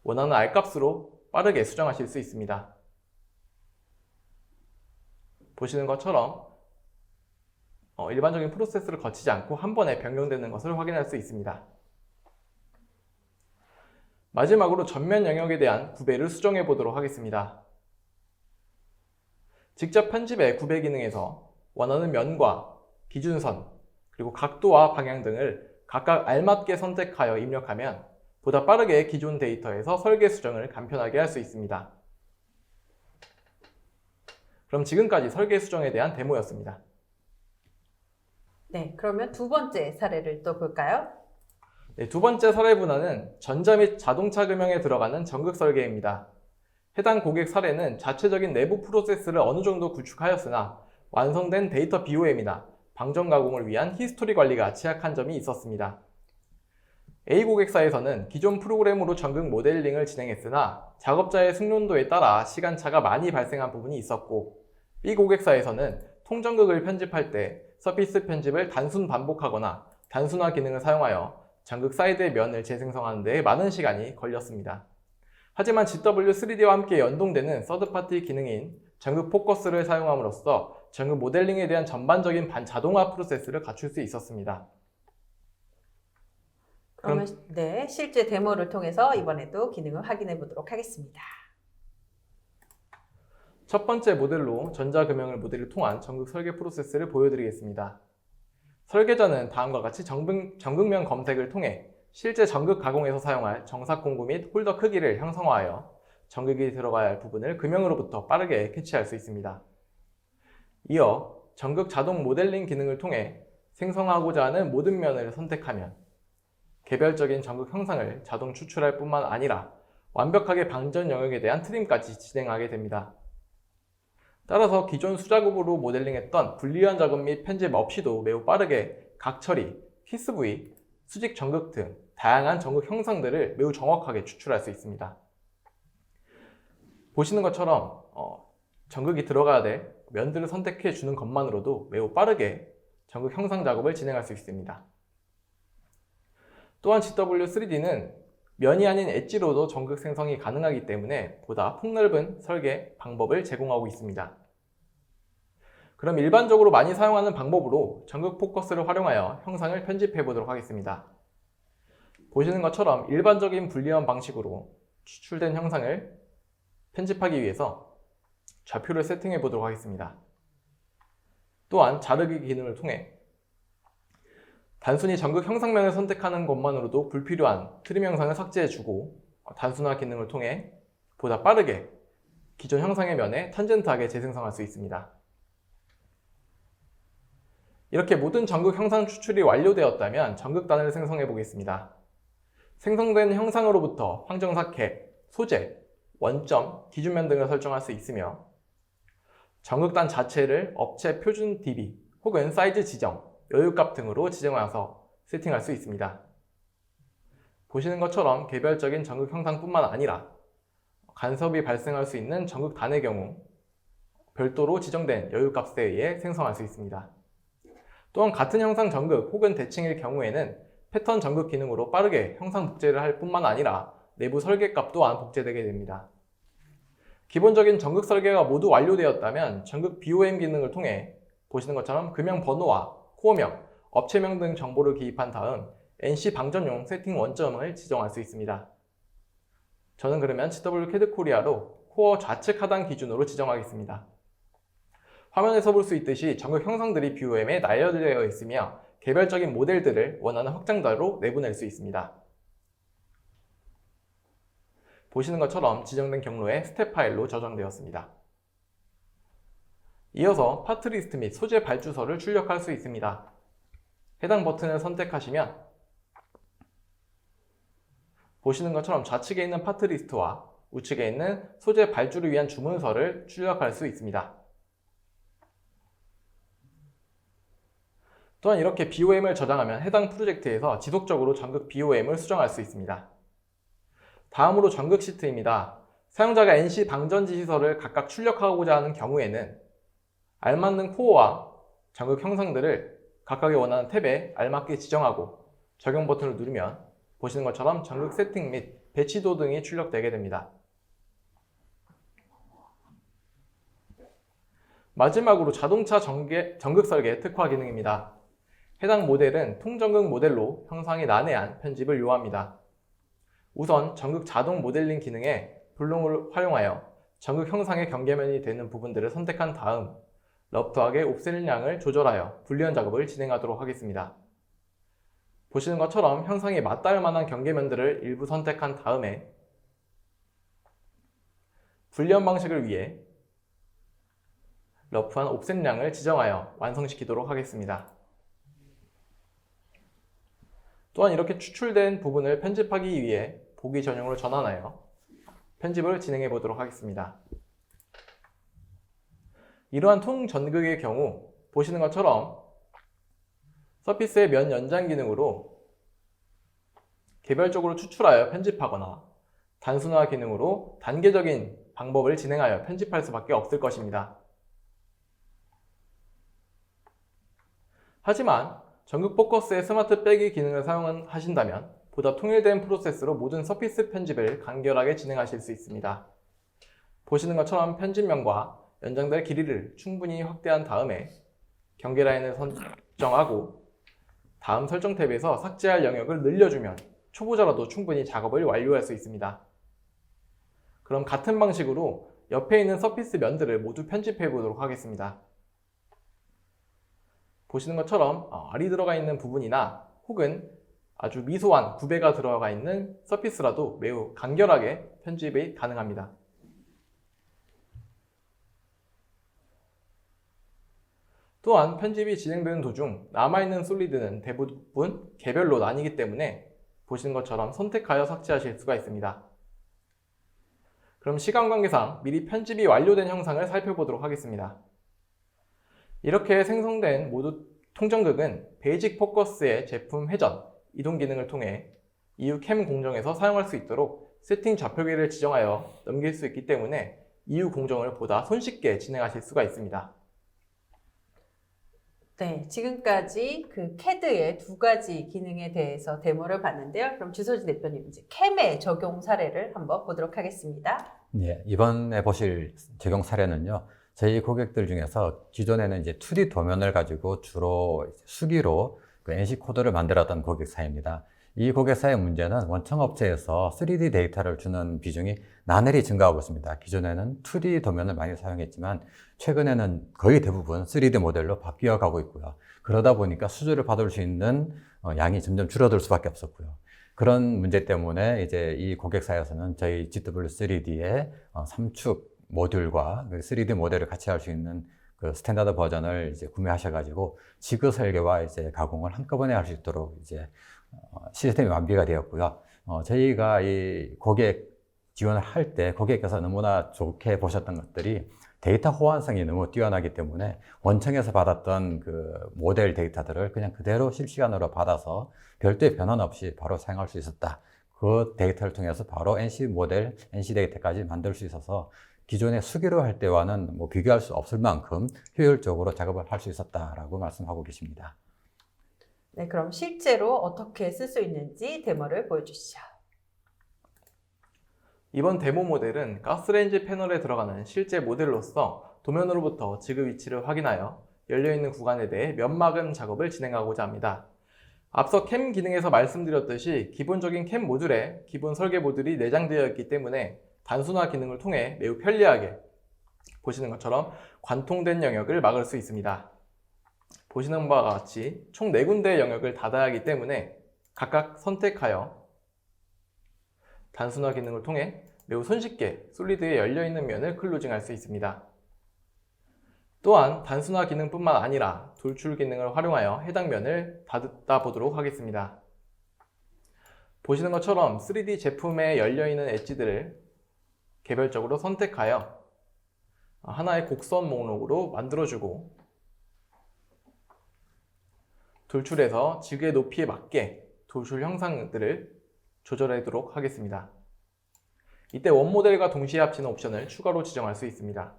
원하는 R값으로 빠르게 수정하실 수 있습니다. 보시는 것처럼 일반적인 프로세스를 거치지 않고 한 번에 변경되는 것을 확인할 수 있습니다. 마지막으로 전면 영역에 대한 구배를 수정해 보도록 하겠습니다. 직접 편집의 구배 기능에서 원하는 면과 기준선, 그리고 각도와 방향 등을 각각 알맞게 선택하여 입력하면 보다 빠르게 기존 데이터에서 설계 수정을 간편하게 할 수 있습니다. 그럼 지금까지 설계 수정에 대한 데모였습니다. 네, 그러면 두 번째 사례를 또 볼까요? 네, 두 번째 사례 분할은 전자 및 자동차 금형에 들어가는 전극 설계입니다. 해당 고객 사례는 자체적인 내부 프로세스를 어느 정도 구축하였으나 완성된 데이터 BOM이나 방전 가공을 위한 히스토리 관리가 취약한 점이 있었습니다. A 고객사에서는 기존 프로그램으로 전극 모델링을 진행했으나 작업자의 숙련도에 따라 시간차가 많이 발생한 부분이 있었고, B 고객사에서는 통전극을 편집할 때 서피스 편집을 단순 반복하거나 단순화 기능을 사용하여 전극 사이드의 면을 재생성하는 데 많은 시간이 걸렸습니다. 하지만 GW3D와 함께 연동되는 서드파티 기능인 전극 포커스를 사용함으로써 전극 모델링에 대한 전반적인 반자동화 프로세스를 갖출 수 있었습니다. 그러면 네, 실제 데모를 통해서 이번에도 기능을 확인해 보도록 하겠습니다. 첫 번째 모델로 전자금형을 모델을 통한 전극 설계 프로세스를 보여드리겠습니다. 설계자는 다음과 같이 전극면 검색을 통해 실제 전극 가공에서 사용할 정삭 공구 및 홀더 크기를 형성화하여 전극이 들어가야 할 부분을 금형으로부터 빠르게 캐치할 수 있습니다. 이어 전극 자동 모델링 기능을 통해 생성하고자 하는 모든 면을 선택하면 개별적인 전극 형상을 자동 추출할 뿐만 아니라 완벽하게 방전 영역에 대한 트림까지 진행하게 됩니다. 따라서 기존 수작업으로 모델링했던 불리한 작업 및 편집 없이도 매우 빠르게 각 처리, 피스 부위, 수직 전극 등 다양한 전극 형상들을 매우 정확하게 추출할 수 있습니다. 보시는 것처럼 전극이 들어가야 될 면들을 선택해 주는 것만으로도 매우 빠르게 전극 형상 작업을 진행할 수 있습니다. 또한 GW3D는 면이 아닌 엣지로도 전극 생성이 가능하기 때문에 보다 폭넓은 설계 방법을 제공하고 있습니다. 그럼 일반적으로 많이 사용하는 방법으로 전극 포커스를 활용하여 형상을 편집해 보도록 하겠습니다. 보시는 것처럼 일반적인 불리언 방식으로 추출된 형상을 편집하기 위해서 좌표를 세팅해 보도록 하겠습니다. 또한 자르기 기능을 통해 단순히 전극 형상면을 선택하는 것만으로도 불필요한 트림 형상을 삭제해주고 단순화 기능을 통해 보다 빠르게 기존 형상의 면에 탄젠트하게 재생성할 수 있습니다. 이렇게 모든 전극 형상 추출이 완료되었다면 전극단을 생성해 보겠습니다. 생성된 형상으로부터 황정사 캡, 소재, 원점, 기준면 등을 설정할 수 있으며 전극단 자체를 업체 표준 DB 혹은 사이즈 지정, 여유값 등으로 지정해서 세팅할 수 있습니다. 보시는 것처럼 개별적인 전극 형상뿐만 아니라 간섭이 발생할 수 있는 전극단의 경우 별도로 지정된 여유값에 의해 생성할 수 있습니다. 또한 같은 형상 전극 혹은 대칭일 경우에는 패턴 전극 기능으로 빠르게 형상 복제를 할 뿐만 아니라 내부 설계값 또한 복제되게 됩니다. 기본적인 전극 설계가 모두 완료되었다면 전극 BOM 기능을 통해 보시는 것처럼 금형 번호와 코어명, 업체명 등 정보를 기입한 다음 NC 방전용 세팅 원점을 지정할 수 있습니다. 저는 그러면 GW CAD 코리아로 코어 좌측 하단 기준으로 지정하겠습니다. 화면에서 볼 수 있듯이 전극 형상들이 BOM에 나열되어 있으며 개별적인 모델들을 원하는 확장자로 내보낼 수 있습니다. 보시는 것처럼 지정된 경로에 스텝 파일로 저장되었습니다. 이어서 파트 리스트 및 소재 발주서를 출력할 수 있습니다. 해당 버튼을 선택하시면 보시는 것처럼 좌측에 있는 파트 리스트와 우측에 있는 소재 발주를 위한 주문서를 출력할 수 있습니다. 또한 이렇게 BOM을 저장하면 해당 프로젝트에서 지속적으로 전극 BOM을 수정할 수 있습니다. 다음으로 전극 시트입니다. 사용자가 NC 방전 지시서를 각각 출력하고자 하는 경우에는 알맞는 코어와 전극 형상들을 각각의 원하는 탭에 알맞게 지정하고 적용 버튼을 누르면 보시는 것처럼 전극 세팅 및 배치도 등이 출력되게 됩니다. 마지막으로 자동차 전극 설계 특화 기능입니다. 해당 모델은 통전극 모델로 형상이 난해한 편집을 요합니다. 우선 전극 자동 모델링 기능에 블록을 활용하여 전극 형상의 경계면이 되는 부분들을 선택한 다음 러프하게 옵셋량을 조절하여 분리한 작업을 진행하도록 하겠습니다. 보시는 것처럼 형상에 맞닿을 만한 경계면들을 일부 선택한 다음에 분리한 방식을 위해 러프한 옵셋량을 지정하여 완성시키도록 하겠습니다. 또한 이렇게 추출된 부분을 편집하기 위해 보기 전용으로 전환하여 편집을 진행해 보도록 하겠습니다. 이러한 통전극의 경우 보시는 것처럼 서피스의 면 연장 기능으로 개별적으로 추출하여 편집하거나 단순화 기능으로 단계적인 방법을 진행하여 편집할 수밖에 없을 것입니다. 하지만 전극 포커스의 스마트 빼기 기능을 사용하신다면 보다 통일된 프로세스로 모든 서피스 편집을 간결하게 진행하실 수 있습니다. 보시는 것처럼 편집면과 연장될 길이를 충분히 확대한 다음에 경계 라인을 설정하고 다음 설정 탭에서 삭제할 영역을 늘려주면 초보자라도 충분히 작업을 완료할 수 있습니다. 그럼 같은 방식으로 옆에 있는 서피스 면들을 모두 편집해 보도록 하겠습니다. 보시는 것처럼 알이 들어가 있는 부분이나 혹은 아주 미소한 구배가 들어가 있는 서피스라도 매우 간결하게 편집이 가능합니다. 또한 편집이 진행되는 도중 남아있는 솔리드는 대부분 개별로 나뉘기 때문에 보시는 것처럼 선택하여 삭제하실 수가 있습니다. 그럼 시간 관계상 미리 편집이 완료된 형상을 살펴보도록 하겠습니다. 이렇게 생성된 모두 통전극은 베이직 포커스의 제품 회전, 이동 기능을 통해 이후 캠 공정에서 사용할 수 있도록 세팅 좌표기를 지정하여 넘길 수 있기 때문에 이후 공정을 보다 손쉽게 진행하실 수가 있습니다. 네, 지금까지 그 CAD의 두 가지 기능에 대해서 데모를 봤는데요. 그럼 주서진 대표님 이제 캠의 적용 사례를 한번 보도록 하겠습니다. 예, 이번에 보실 적용 사례는요. 저희 고객들 중에서 기존에는 이제 2D 도면을 가지고 주로 수기로 그 NC 코드를 만들었던 고객사입니다. 이 고객사의 문제는 원청 업체에서 3D 데이터를 주는 비중이 나날이 증가하고 있습니다. 기존에는 2D 도면을 많이 사용했지만 최근에는 거의 대부분 3D 모델로 바뀌어 가고 있고요. 그러다 보니까 수주를 받을 수 있는 양이 점점 줄어들 수밖에 없었고요. 그런 문제 때문에 이제 이 고객사에서는 저희 GW3D의 3축 모듈과 3D 모델을 같이 할 수 있는 그 스탠다드 버전을 이제 구매하셔가지고 지그 설계와 이제 가공을 한꺼번에 할 수 있도록 이제 시스템이 완비가 되었고요. 저희가 이 고객 지원을 할 때 고객께서 너무나 좋게 보셨던 것들이 데이터 호환성이 너무 뛰어나기 때문에 원청에서 받았던 그 모델 데이터들을 그냥 그대로 실시간으로 받아서 별도의 변환 없이 바로 사용할 수 있었다. 그 데이터를 통해서 바로 NC 모델, NC 데이터까지 만들 수 있어서 기존에 수기로 할 때와는 뭐 비교할 수 없을 만큼 효율적으로 작업을 할 수 있었다라고 말씀하고 계십니다. 네, 그럼 실제로 어떻게 쓸 수 있는지 데모를 보여주시죠. 이번 데모 모델은 가스레인지 패널에 들어가는 실제 모델로서 도면으로부터 지그 위치를 확인하여 열려있는 구간에 대해 면막음 작업을 진행하고자 합니다. 앞서 캠 기능에서 말씀드렸듯이 기본적인 캠 모듈에 기본 설계 모듈이 내장되어 있기 때문에 단순화 기능을 통해 매우 편리하게 보시는 것처럼 관통된 영역을 막을 수 있습니다. 보시는 바와 같이 총 4군데의 영역을 닫아야 하기 때문에 각각 선택하여 단순화 기능을 통해 매우 손쉽게 솔리드에 열려있는 면을 클로징할 수 있습니다. 또한 단순화 기능뿐만 아니라 돌출 기능을 활용하여 해당 면을 닫아 보도록 하겠습니다. 보시는 것처럼 3D 제품에 열려있는 엣지들을 개별적으로 선택하여 하나의 곡선 목록으로 만들어주고 돌출해서 지그의 높이에 맞게 돌출 형상들을 조절하도록 하겠습니다. 이때 원모델과 동시에 합치는 옵션을 추가로 지정할 수 있습니다.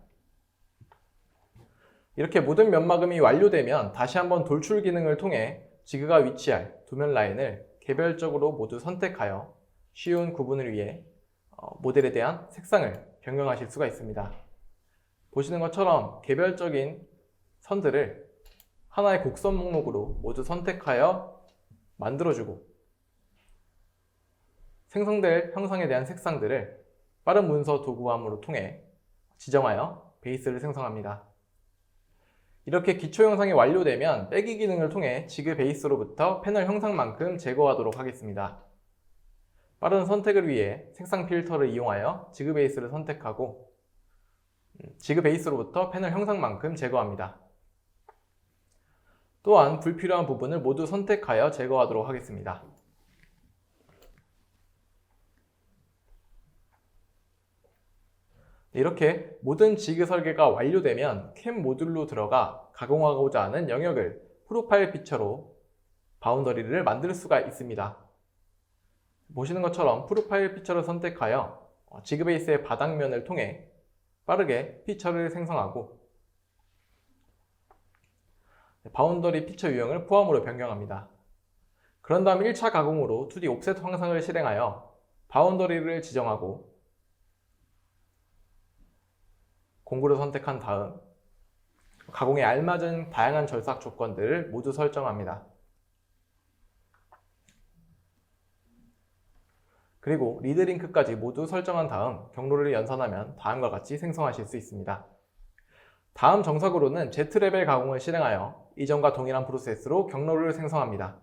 이렇게 모든 면막음이 완료되면 다시 한번 돌출 기능을 통해 지그가 위치할 도면 라인을 개별적으로 모두 선택하여 쉬운 구분을 위해 모델에 대한 색상을 변경하실 수가 있습니다. 보시는 것처럼 개별적인 선들을 하나의 곡선 목록으로 모두 선택하여 만들어주고 생성될 형상에 대한 색상들을 빠른 문서 도구함으로 통해 지정하여 베이스를 생성합니다. 이렇게 기초 형상이 완료되면 빼기 기능을 통해 지그 베이스로부터 패널 형상만큼 제거하도록 하겠습니다. 빠른 선택을 위해 색상 필터를 이용하여 지그 베이스를 선택하고 지그 베이스로부터 패널 형상만큼 제거합니다. 또한 불필요한 부분을 모두 선택하여 제거하도록 하겠습니다. 이렇게 모든 지그 설계가 완료되면 캠 모듈로 들어가 가공하고자 하는 영역을 프로파일 피처로 바운더리를 만들 수가 있습니다. 보시는 것처럼 프로파일 피처를 선택하여 지그 베이스의 바닥면을 통해 빠르게 피처를 생성하고 바운더리 피처 유형을 포함으로 변경합니다. 그런 다음 1차 가공으로 2D 옵셋 황상을 실행하여 바운더리를 지정하고 공구를 선택한 다음 가공에 알맞은 다양한 절삭 조건들을 모두 설정합니다. 그리고 리드링크까지 모두 설정한 다음 경로를 연산하면 다음과 같이 생성하실 수 있습니다. 다음 정석으로는 Z레벨 가공을 실행하여 이전과 동일한 프로세스로 경로를 생성합니다.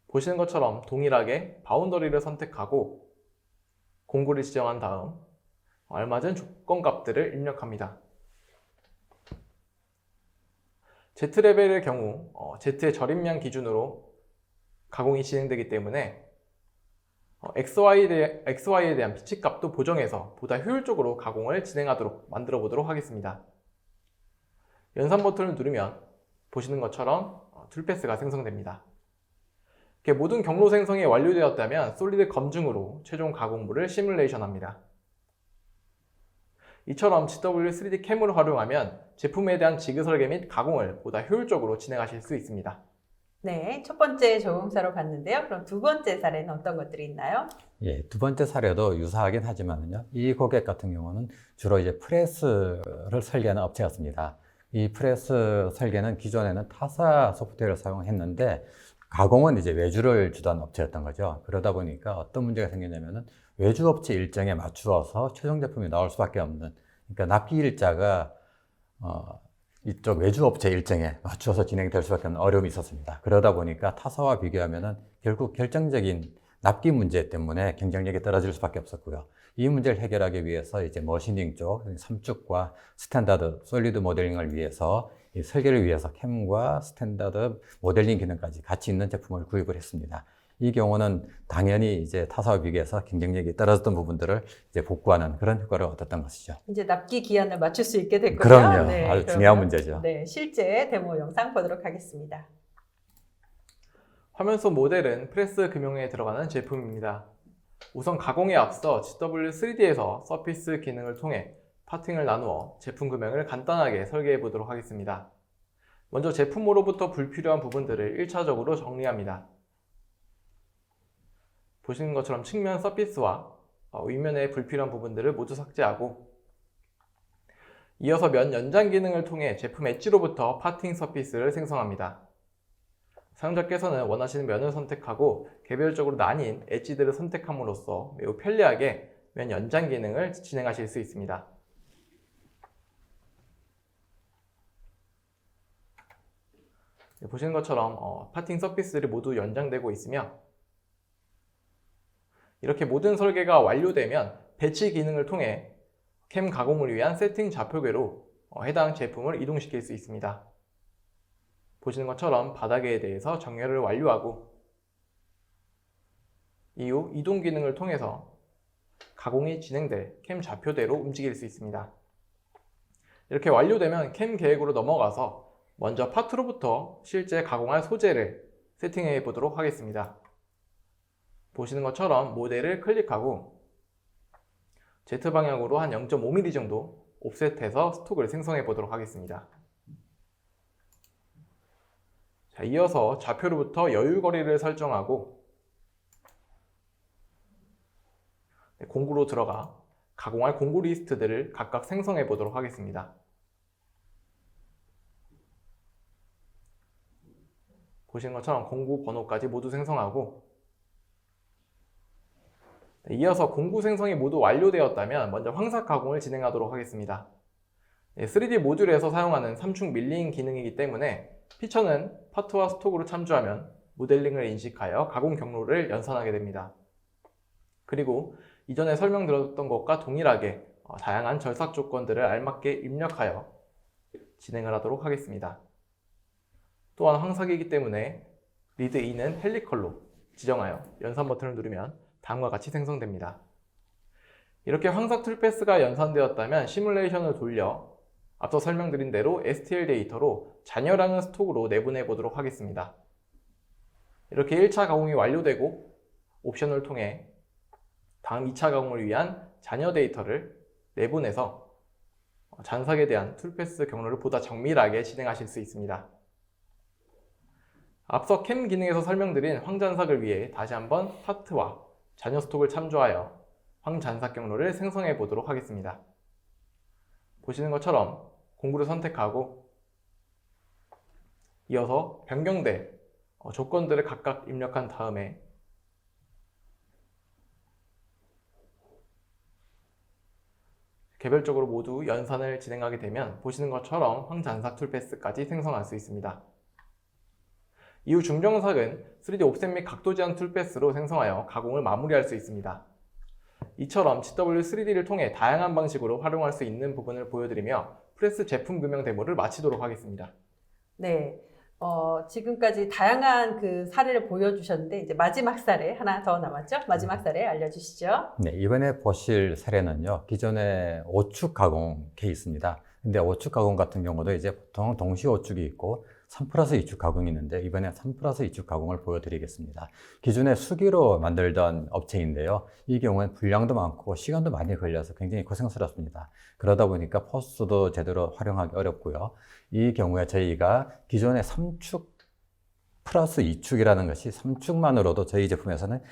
보시는 것처럼 동일하게 바운더리를 선택하고 공구를 지정한 다음 알맞은 조건값들을 입력합니다. Z레벨의 경우 Z의 절임량 기준으로 가공이 진행되기 때문에 XY에 대한 피치값도 보정해서 보다 효율적으로 가공을 진행하도록 만들어 보도록 하겠습니다. 연산 버튼을 누르면 보시는 것처럼 툴패스가 생성됩니다. 이렇게 모든 경로 생성이 완료되었다면 솔리드 검증으로 최종 가공물을 시뮬레이션합니다. 이처럼 GW3D 캠을 활용하면 제품에 대한 지그 설계 및 가공을 보다 효율적으로 진행하실 수 있습니다. 네, 첫 번째 적용사로 봤는데요. 그럼 두 번째 사례는 어떤 것들이 있나요? 예, 두 번째 사례도 유사하긴 하지만요. 이 고객 같은 경우는 주로 이제 프레스를 설계하는 업체였습니다. 이 프레스 설계는 기존에는 타사 소프트웨어를 사용했는데 가공은 이제 외주를 주던 업체였던 거죠. 그러다 보니까 어떤 문제가 생겼냐면은 외주 업체 일정에 맞추어서 최종 제품이 나올 수밖에 없는, 그러니까 납기 일자가 이쪽 외주 업체 일정에 맞추어서 진행될 수밖에 없는 어려움이 있었습니다. 그러다 보니까 타사와 비교하면은 결국 결정적인 납기 문제 때문에 경쟁력이 떨어질 수밖에 없었고요. 이 문제를 해결하기 위해서 이제 머신링 쪽, 삼축과 스탠다드, 솔리드 모델링을 위해서 이 설계를 위해서 캠과 스탠다드 모델링 기능까지 같이 있는 제품을 구입을 했습니다. 이 경우는 당연히 이제 타사와 비교해서 경쟁력이 떨어졌던 부분들을 이제 복구하는 그런 효과를 얻었던 것이죠. 이제 납기 기한을 맞출 수 있게 됐군요. 그럼요. 네, 아주 그러면, 중요한 문제죠. 네, 실제 데모 영상 보도록 하겠습니다. 화면 속 모델은 프레스 금형에 들어가는 제품입니다. 우선 가공에 앞서 GW3D에서 서피스 기능을 통해 파팅을 나누어 제품 금형을 간단하게 설계해 보도록 하겠습니다. 먼저 제품으로부터 불필요한 부분들을 1차적으로 정리합니다. 보시는 것처럼 측면 서피스와 윗면의 불필요한 부분들을 모두 삭제하고, 이어서 면 연장 기능을 통해 제품 엣지로부터 파팅 서피스를 생성합니다. 사용자께서는 원하시는 면을 선택하고 개별적으로 나뉜 엣지들을 선택함으로써 매우 편리하게 면 연장 기능을 진행하실 수 있습니다. 보시는 것처럼 파팅 서피스들이 모두 연장되고 있으며, 이렇게 모든 설계가 완료되면 배치 기능을 통해 캠 가공을 위한 세팅 좌표계로 해당 제품을 이동시킬 수 있습니다. 보시는 것처럼 바닥에 대해서 정렬을 완료하고, 이후 이동 기능을 통해서 가공이 진행될 캠 좌표대로 움직일 수 있습니다. 이렇게 완료되면 캠 계획으로 넘어가서 먼저 파트로부터 실제 가공할 소재를 세팅해 보도록 하겠습니다. 보시는 것처럼 모델을 클릭하고 Z방향으로 한 0.5mm 정도 옵셋해서 스톡을 생성해 보도록 하겠습니다. 자, 이어서 좌표로부터 여유거리를 설정하고 공구로 들어가 가공할 공구 리스트들을 각각 생성해 보도록 하겠습니다. 보시는 것처럼 공구 번호까지 모두 생성하고, 이어서 공구 생성이 모두 완료되었다면 먼저 황삭 가공을 진행하도록 하겠습니다. 3D 모듈에서 사용하는 3축 밀링 기능이기 때문에 피처는 파트와 스톡으로 참조하면 모델링을 인식하여 가공 경로를 연산하게 됩니다. 그리고 이전에 설명드렸던 것과 동일하게 다양한 절삭 조건들을 알맞게 입력하여 진행을 하도록 하겠습니다. 또한 황삭이기 때문에 리드 E는 펠리컬로 지정하여 연산 버튼을 누르면 다음과 같이 생성됩니다. 이렇게 황삭 툴패스가 연산되었다면 시뮬레이션을 돌려 앞서 설명드린 대로 STL 데이터로 잔여량은 스톡으로 내보내 보도록 하겠습니다. 이렇게 1차 가공이 완료되고 옵션을 통해 다음 2차 가공을 위한 잔여 데이터를 내보내서 잔삭에 대한 툴패스 경로를 보다 정밀하게 진행하실 수 있습니다. 앞서 캠 기능에서 설명드린 황잔삭을 위해 다시 한번 파트와 잔여 스톡을 참조하여 황잔삭 경로를 생성해 보도록 하겠습니다. 보시는 것처럼 공구를 선택하고 이어서 변경될 조건들을 각각 입력한 다음에 개별적으로 모두 연산을 진행하게 되면 보시는 것처럼 황잔삭 툴패스까지 생성할 수 있습니다. 이후 중정삭은 3D 옵셋 및 각도 제한 툴패스로 생성하여 가공을 마무리할 수 있습니다. 이처럼 GW3D를 통해 다양한 방식으로 활용할 수 있는 부분을 보여드리며 프레스 제품 금형 데모를 마치도록 하겠습니다. 네, 지금까지 다양한 그 사례를 보여주셨는데 이제 마지막 사례 하나 더 남았죠? 마지막 사례 알려주시죠. 네, 이번에 보실 사례는요, 기존의 5축 가공 케이스입니다. 근데 5축 가공 같은 경우도 이제 보통 동시 5축이 있고 3+2축 가공이 있는데 이번에 3+2축 가공을 보여드리겠습니다. 기존에 수기로 만들던 업체인데요. 이 경우엔 분량도 많고 시간도 많이 걸려서 굉장히 고생스럽습니다. 그러다 보니까 포스도 제대로 활용하기 어렵고요. 이 경우에 저희가 기존의 3축 플러스 2축이라는 것이 3축만으로도 저희 제품에서는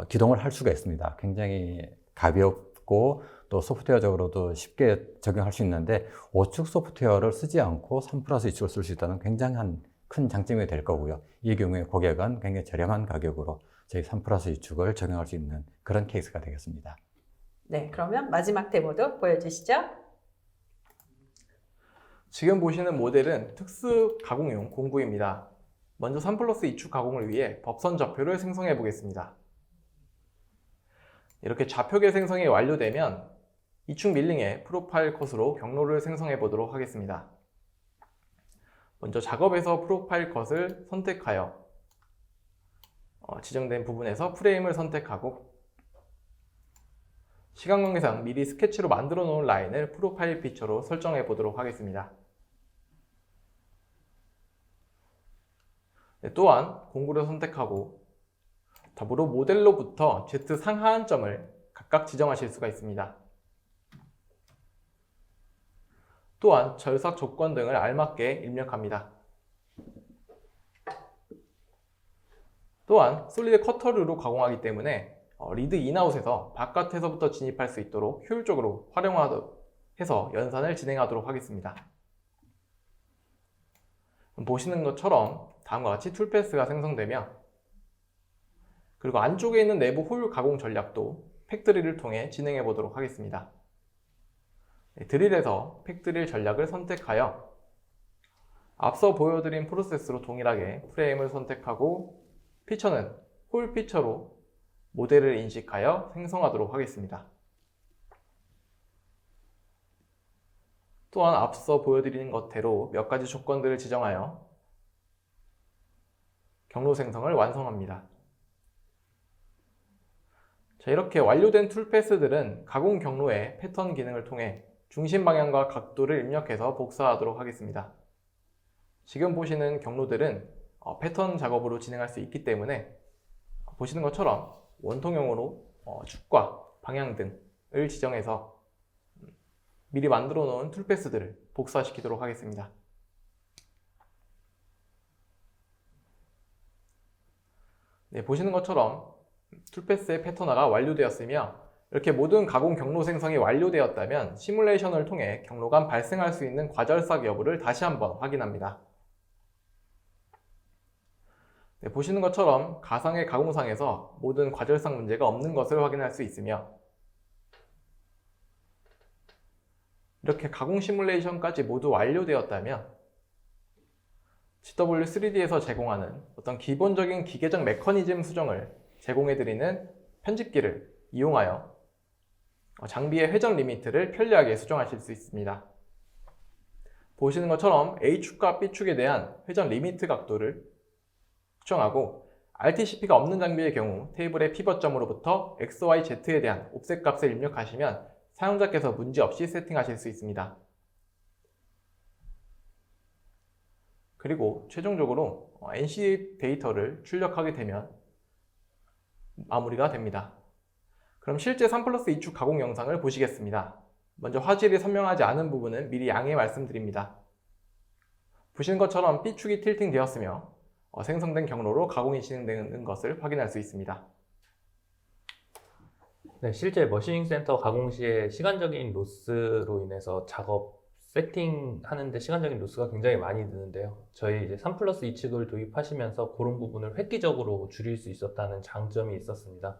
기동을 할 수가 있습니다. 굉장히 가볍고 또 소프트웨어적으로도 쉽게 적용할 수 있는데 5축 소프트웨어를 쓰지 않고 3+2축을 쓸 수 있다는 굉장한 큰 장점이 될 거고요. 이 경우에 고객은 굉장히 저렴한 가격으로 저희 3+2축을 적용할 수 있는 그런 케이스가 되겠습니다. 네, 그러면 마지막 데모도 보여주시죠. 지금 보시는 모델은 특수 가공용 공구입니다. 먼저 3+2축 가공을 위해 법선 좌표를 생성해 보겠습니다. 이렇게 좌표계 생성이 완료되면 이축 밀링의 프로파일 컷으로 경로를 생성해 보도록 하겠습니다. 먼저 작업에서 프로파일 컷을 선택하여 지정된 부분에서 프레임을 선택하고 시간 관계상 미리 스케치로 만들어 놓은 라인을 프로파일 피처로 설정해 보도록 하겠습니다. 또한 공구를 선택하고 더불어 모델로부터 Z 상하한점을 각각 지정하실 수가 있습니다. 또한 절삭 조건 등을 알맞게 입력합니다. 또한 솔리드 커터류로 가공하기 때문에 리드 인아웃에서 바깥에서부터 진입할 수 있도록 효율적으로 활용하도록 해서 연산을 진행하도록 하겠습니다. 보시는 것처럼 다음과 같이 툴패스가 생성되며 그리고 안쪽에 있는 내부 호일 가공 전략도 팩드릴을 통해 진행해 보도록 하겠습니다. 드릴에서 팩드릴 전략을 선택하여 앞서 보여드린 프로세스로 동일하게 프레임을 선택하고 피처는 홀 피처로 모델을 인식하여 생성하도록 하겠습니다. 또한 앞서 보여드린 것대로 몇 가지 조건들을 지정하여 경로 생성을 완성합니다. 자, 이렇게 완료된 툴패스들은 가공 경로의 패턴 기능을 통해 중심 방향과 각도를 입력해서 복사하도록 하겠습니다. 지금 보시는 경로들은 패턴 작업으로 진행할 수 있기 때문에 보시는 것처럼 원통형으로 축과 방향 등을 지정해서 미리 만들어 놓은 툴패스들을 복사시키도록 하겠습니다. 네, 보시는 것처럼 툴패스의 패턴화가 완료되었으며 이렇게 모든 가공 경로 생성이 완료되었다면 시뮬레이션을 통해 경로 간 발생할 수 있는 과절삭 여부를 다시 한번 확인합니다. 네, 보시는 것처럼 가상의 가공상에서 모든 과절삭 문제가 없는 것을 확인할 수 있으며 이렇게 가공 시뮬레이션까지 모두 완료되었다면 GW3D에서 제공하는 어떤 기본적인 기계적 메커니즘 수정을 제공해드리는 편집기를 이용하여 장비의 회전 리미트를 편리하게 수정하실 수 있습니다. 보시는 것처럼 A축과 B축에 대한 회전 리미트 각도를 수정하고 RTCP가 없는 장비의 경우 테이블의 피벗점으로부터 XYZ에 대한 옵셋 값을 입력하시면 사용자께서 문제없이 세팅하실 수 있습니다. 그리고 최종적으로 NC 데이터를 출력하게 되면 마무리가 됩니다. 그럼 실제 3+2축 가공 영상을 보시겠습니다. 먼저 화질이 선명하지 않은 부분은 미리 양해 말씀드립니다. 보시는 것처럼 B축이 틸팅 되었으며 생성된 경로로 가공이 진행되는 것을 확인할 수 있습니다. 네, 실제 머시닝 센터 가공 시에 시간적인 로스로 인해서 작업 세팅하는데 시간적인 로스가 굉장히 많이 드는데요. 저희 이제 3+2 측을 도입하시면서 그런 부분을 획기적으로 줄일 수 있었다는 장점이 있었습니다.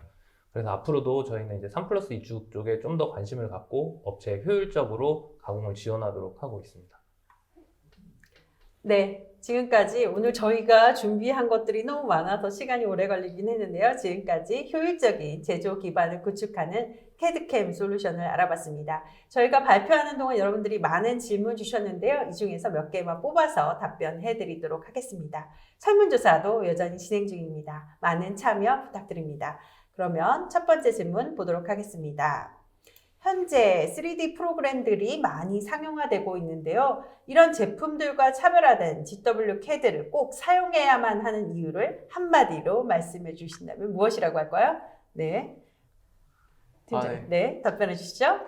그래서 앞으로도 저희는 이제 3+2축 쪽에 좀 더 관심을 갖고 업체에 효율적으로 가공을 지원하도록 하고 있습니다. 네, 지금까지 오늘 저희가 준비한 것들이 너무 많아서 시간이 오래 걸리긴 했는데요. 지금까지 효율적인 제조 기반을 구축하는 캐드캠 솔루션을 알아봤습니다. 저희가 발표하는 동안 여러분들이 많은 질문 주셨는데요. 이 중에서 몇 개만 뽑아서 답변해 드리도록 하겠습니다. 설문조사도 여전히 진행 중입니다. 많은 참여 부탁드립니다. 그러면 첫 번째 질문 보도록 하겠습니다. 현재 3D 프로그램들이 많이 상용화되고 있는데요. 이런 제품들과 차별화된 GW CAD를 꼭 사용해야만 하는 이유를 한마디로 말씀해 주신다면 무엇이라고 할까요? 네. 팀장님, 네, 답변해 주시죠.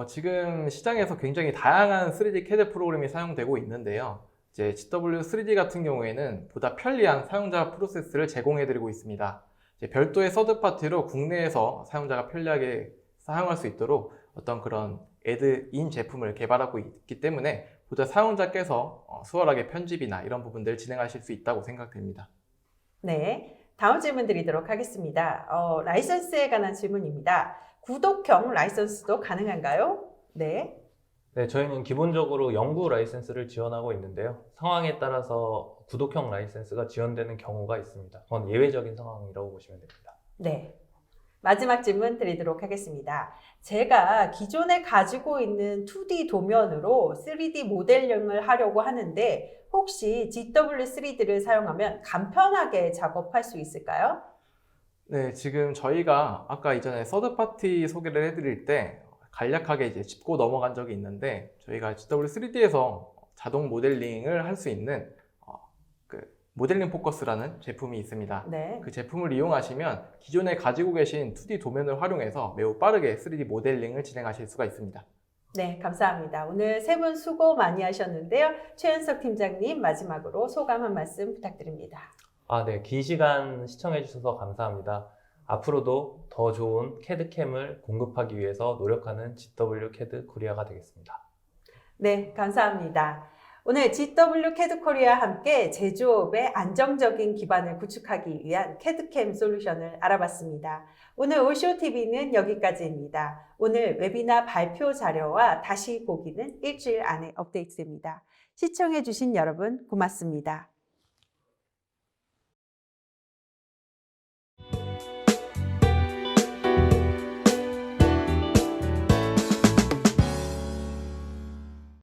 지금 시장에서 굉장히 다양한 3D CAD 프로그램이 사용되고 있는데요. 이제 GW3D 같은 경우에는 보다 편리한 사용자 프로세스를 제공해드리고 있습니다. 이제 별도의 서드파티로 국내에서 사용자가 편리하게 사용할 수 있도록 어떤 그런 애드인 제품을 개발하고 있기 때문에 보다 사용자께서 수월하게 편집이나 이런 부분들을 진행하실 수 있다고 생각됩니다. 네, 다음 질문 드리도록 하겠습니다. 라이선스에 관한 질문입니다. 구독형 라이선스도 가능한가요? 네. 네, 저희는 기본적으로 영구 라이센스를 지원하고 있는데요. 상황에 따라서 구독형 라이센스가 지원되는 경우가 있습니다. 그건 예외적인 상황이라고 보시면 됩니다. 네. 마지막 질문 드리도록 하겠습니다. 제가 기존에 가지고 있는 2D 도면으로 3D 모델링을 하려고 하는데 혹시 GW3D를 사용하면 간편하게 작업할 수 있을까요? 네, 지금 저희가 아까 이전에 서드파티 소개를 해드릴 때 간략하게 이제 짚고 넘어간 적이 있는데 저희가 GW3D에서 자동 모델링을 할 수 있는 모델링 포커스라는 제품이 있습니다. 네. 그 제품을 이용하시면 기존에 가지고 계신 2D 도면을 활용해서 매우 빠르게 3D 모델링을 진행하실 수가 있습니다. 네, 감사합니다. 오늘 세 분 수고 많이 하셨는데요. 최현석 팀장님 마지막으로 소감 한 말씀 부탁드립니다. 네. 긴 시간 시청해 주셔서 감사합니다. 앞으로도 더 좋은 캐드캠을 공급하기 위해서 노력하는 GW 캐드 코리아가 되겠습니다. 네, 감사합니다. 오늘 GW 캐드 코리아와 함께 제조업의 안정적인 기반을 구축하기 위한 캐드캠 솔루션을 알아봤습니다. 오늘 오쇼TV는 여기까지입니다. 오늘 웨비나 발표 자료와 다시 보기는 일주일 안에 업데이트됩니다. 시청해주신 여러분 고맙습니다.